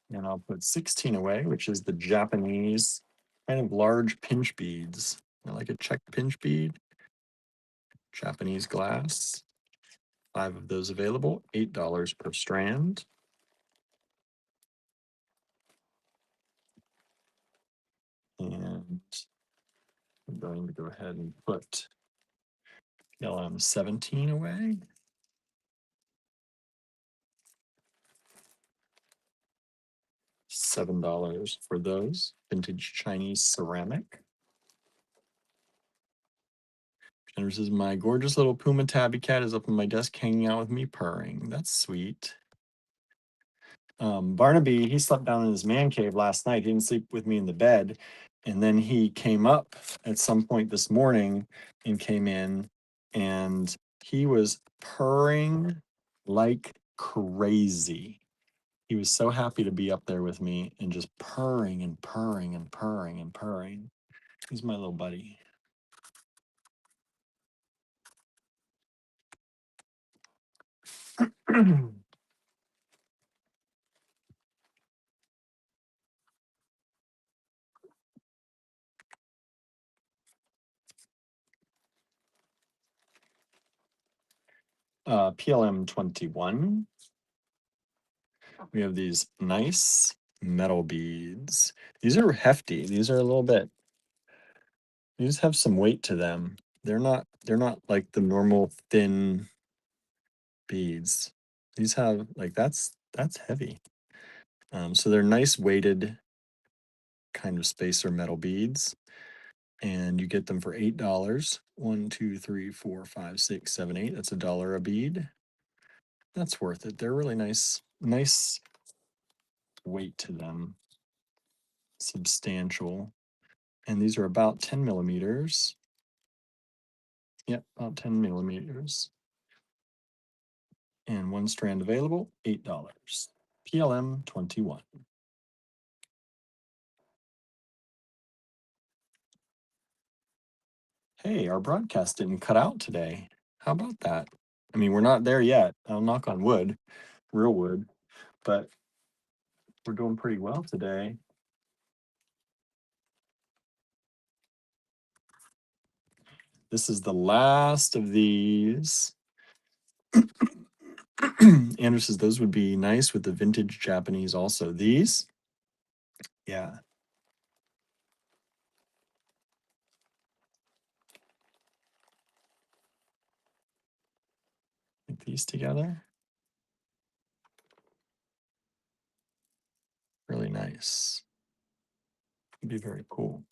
S1: And I'll put 16 away, which is the Japanese kind of large pinch beads. Like a check pinch bead. Japanese glass. 5 of those available, $8 per strand. And I'm going to go ahead and put LM 17 away. $7 for those. Vintage Chinese ceramic. And this is my gorgeous little Puma tabby cat is up on my desk hanging out with me purring. That's sweet. Barnaby, he slept down in his man cave last night. He didn't sleep with me in the bed. And then he came up at some point this morning and came in and he was purring like crazy. He was so happy to be up there with me and just purring and purring and purring and purring. He's my little buddy. PLM 21. We have these nice metal beads. These are hefty. These are a little bit, these have some weight to them. They're not like the normal thin beads. These have like that's heavy. So they're nice weighted kind of spacer metal beads. And you get them for $8. 1, 2, 3, 4, 5, 6, 7, 8. That's $1 a bead. That's worth it. They're really nice weight to them. Substantial. And these are about 10 millimeters. Yep, about 10 millimeters. And 1 strand available, $8. PLM 21. Hey, our broadcast didn't cut out today. How about that? I mean, we're not there yet. I'll knock on wood. real wood, but we're doing pretty well today. This is the last of these. Andrew says those would be nice with the vintage Japanese also. These? Yeah. Like these together. Really nice. It'd be very cool.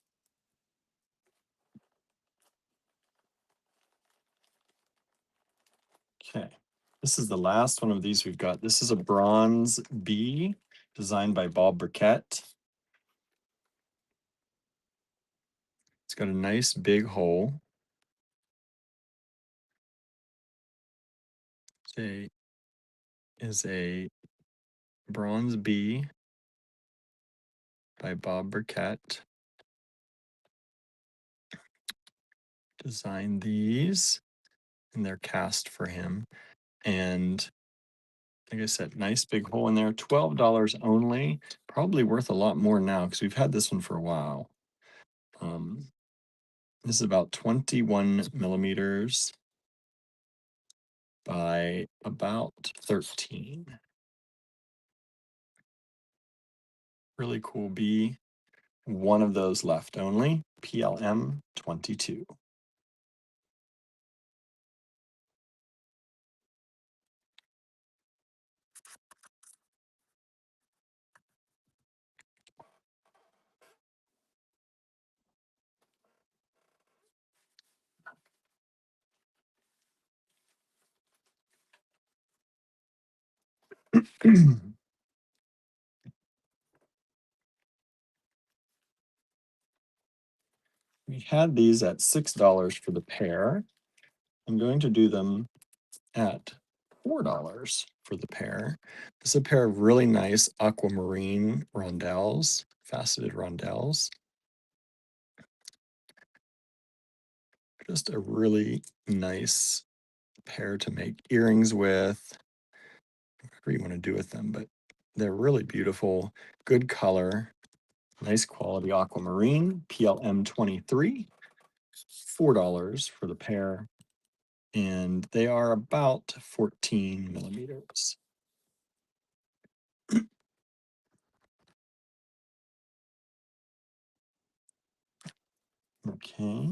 S1: Okay. This is the last one of these we've got. This is a bronze bee designed by Bob Burkett. It's got a nice big hole. Is a bronze bee by Bob Burkett. Designed these, and they're cast for him. And like I said, nice big hole in there. $12 only. Probably worth a lot more now because we've had this one for a while. This is about 21 millimeters by about 13. Really cool bee. One of those left only. PLM 22. We had these at $6 for the pair. I'm going to do them at $4 for the pair. This is a pair of really nice aquamarine rondelles, faceted rondelles. Just a really nice pair to make earrings with, whatever you want to do with them, but they're really beautiful, good color, nice quality aquamarine, PLM 23, $4 for the pair, and they are about 14 millimeters. Okay,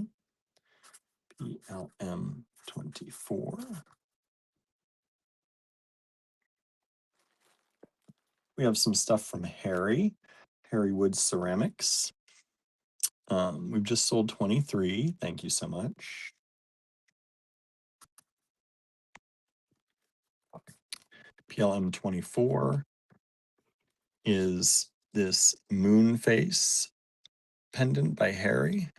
S1: PLM 24. We have some stuff from Harry Wood Ceramics. We've just sold 23. Thank you so much. PLM 24 is this moon face pendant by Harry.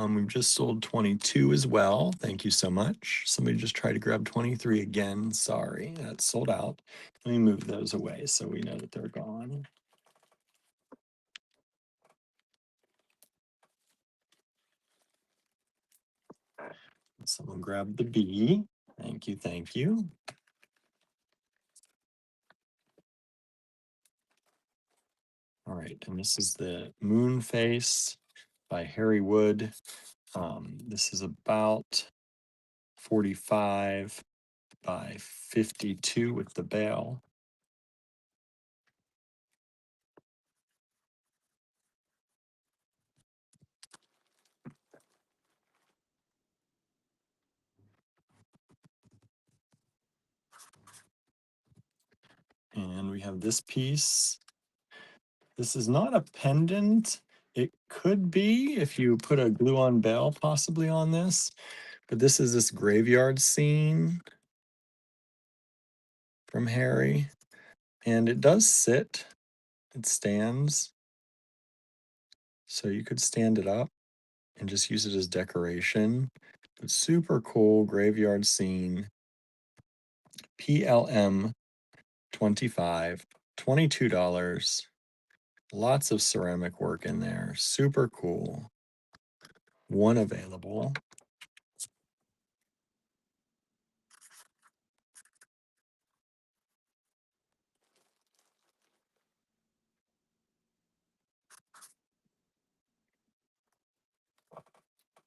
S1: We've just sold 22 as well. Thank you so much. Somebody just tried to grab 23 again. Sorry, that's sold out. Let me move those away so we know that they're gone. Someone grabbed the bee. Thank you, thank you. All right, and this is the moon face by Harry Wood. This is about 45 by 52 with the bail. And we have this piece. This is not a pendant. It could be if you put a glue-on bell possibly on this, but this is this graveyard scene from Harry, and it does sit. It stands. So you could stand it up and just use it as decoration. But super cool graveyard scene. PLM 25, $22. Lots of ceramic work in there. Super cool. one available.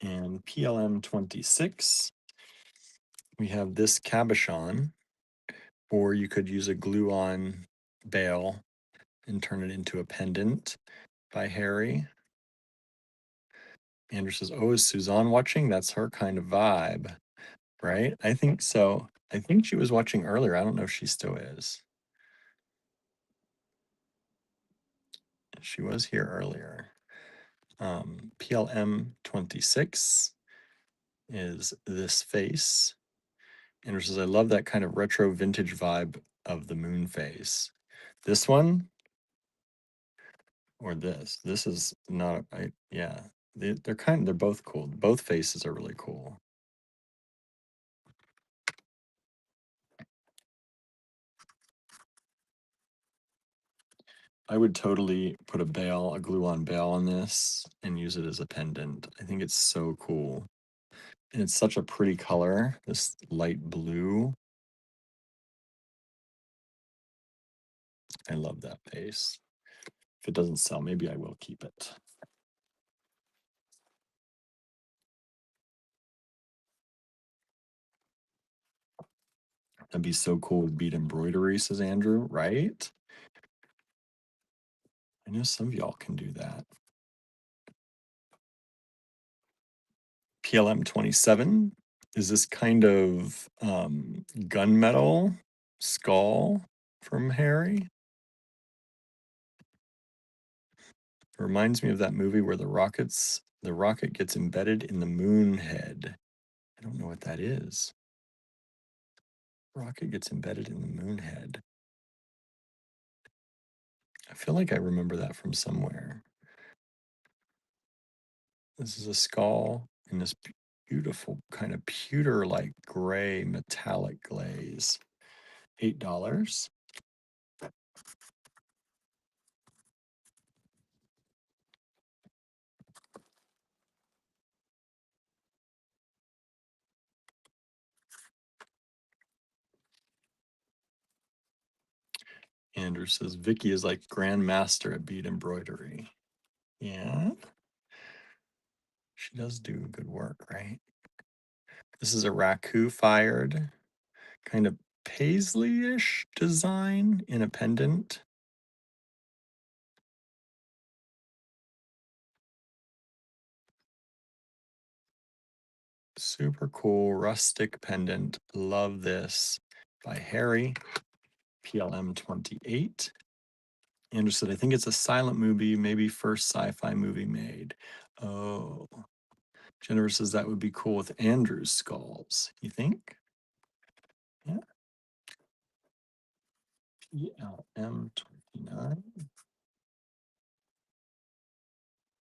S1: And PLM 26, we have this cabochon, or you could use a glue-on bail and turn it into a pendant by Harry. Andrew says, oh, is Suzanne watching? That's her kind of vibe, right? I think so. I think she was watching earlier. I don't know if she still is. She was here earlier. PLM 26 is this face. Andrew says, I love that kind of retro vintage vibe of the moon face. This one or this? This is not, yeah, they're both cool. Both faces are really cool. I would totally put a glue-on bail on this and use it as a pendant. I think it's so cool. And it's such a pretty color, this light blue. I love that face. If it doesn't sell, maybe I will keep it. That'd be so cool with bead embroidery, says Andrew, right? I know some of y'all can do that. PLM 27 is this kind of gunmetal skull from Harry. It reminds me of that movie where the rocket gets embedded in the moon head. I don't know what that is. Rocket gets embedded in the moon head. I feel like I remember that from somewhere. This is a skull in this beautiful kind of pewter-like gray metallic glaze. $8. Andrew says Vicky is like grandmaster at bead embroidery. Yeah, she does do good work, right? This is a raku fired kind of paisley-ish design in a pendant. Super cool rustic pendant. Love this by Harry. PLM 28. Andrew said, I think it's a silent movie, maybe first sci-fi movie made. Oh. Jennifer says that would be cool with Andrew's skulls. You think? Yeah. PLM 29.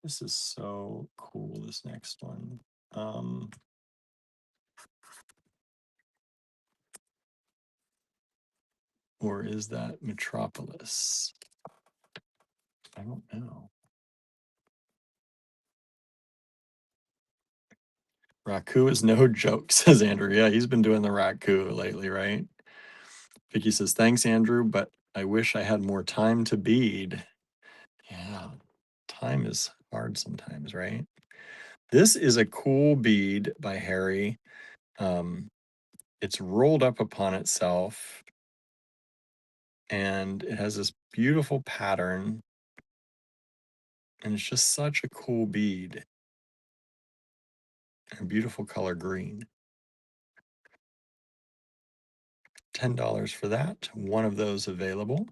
S1: This is so cool, this next one. Or is that Metropolis? I don't know. Raku is no joke, says Andrew. Yeah, he's been doing the Raku lately, right? Vicky says, thanks, Andrew, but I wish I had more time to bead. Yeah, time is hard sometimes, right? This is a cool bead by Harry. It's rolled up upon itself, and it has this beautiful pattern, and it's just such a cool bead. A beautiful color green. $10 for that. One of those available.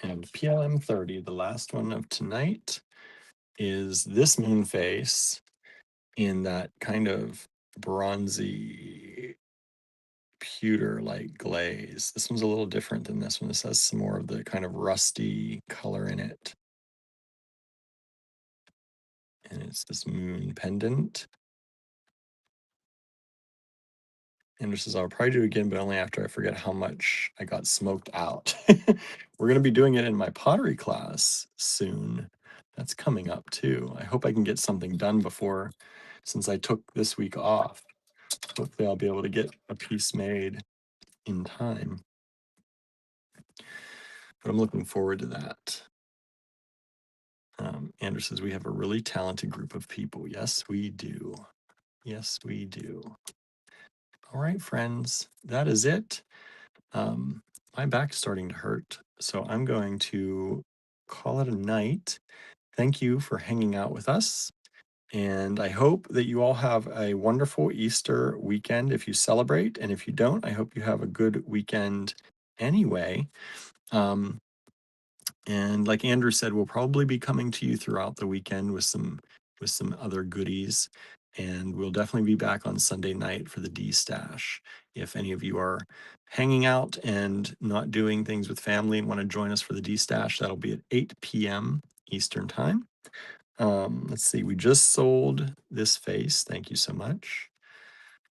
S1: And PLM 30, the last one of tonight, is this moon face in that kind of bronzy pewter like glaze. This one's a little different than this one. This has some more of the kind of rusty color in it. And it's this moon pendant. And this is, I'll probably do it again, but only after I forget how much I got smoked out. We're going to be doing it in my pottery class soon. That's coming up too. I hope I can get something done before, since I took this week off. Hopefully I'll be able to get a piece made in time. But I'm looking forward to that. Andrew says, we have a really talented group of people. Yes, we do. Yes, we do. All right, friends, that is it. My back's starting to hurt, so I'm going to call it a night. Thank you for hanging out with us, and I hope that you all have a wonderful Easter weekend if you celebrate, and if you don't, I hope you have a good weekend anyway. And like Andrew said, we'll probably be coming to you throughout the weekend with some other goodies. And we'll definitely be back on Sunday night for the Destash. If any of you are hanging out and not doing things with family and want to join us for the Destash, that'll be at 8 p.m. Eastern time. Let's see, we just sold this face. Thank you so much.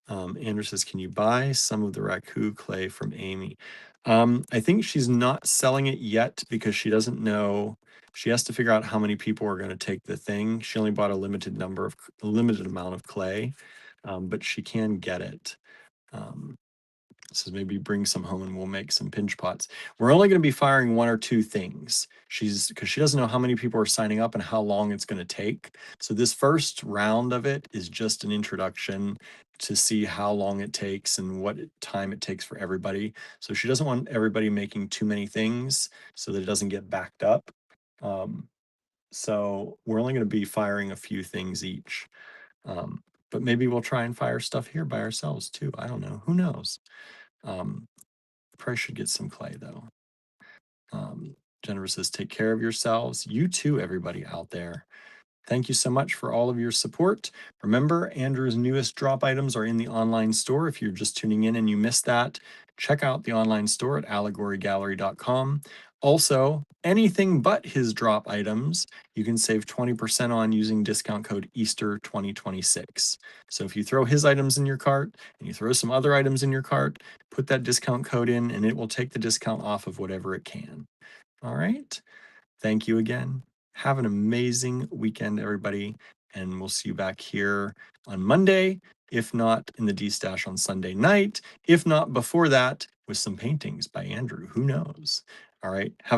S1: Andrew says, can you buy some of the raku clay from Amy? I think she's not selling it yet because she doesn't know. She has to figure out how many people are going to take the thing. She only bought a limited amount of clay, but she can get it. So maybe bring some home and we'll make some pinch pots. We're only going to be firing one or two things. Because she doesn't know how many people are signing up and how long it's going to take. So this first round of it is just an introduction to see how long it takes and what time it takes for everybody. So she doesn't want everybody making too many things so that it doesn't get backed up. So we're only going to be firing a few things each. But maybe we'll try and fire stuff here by ourselves too. I don't know. Who knows? Probably should get some clay though. Jennifer says, take care of yourselves. You too, everybody out there. Thank you so much for all of your support. Remember, Andrew's newest drop items are in the online store. If you're just tuning in and you missed that, check out the online store at allegorygallery.com. Also, anything but his drop items, you can save 20% on using discount code Easter 2026. So if you throw his items in your cart and you throw some other items in your cart, put that discount code in and it will take the discount off of whatever it can. All right. Thank you again. Have an amazing weekend, everybody. And we'll see you back here on Monday, if not in the D-Stash on Sunday night, if not before that with some paintings by Andrew. Who knows? All right. Have a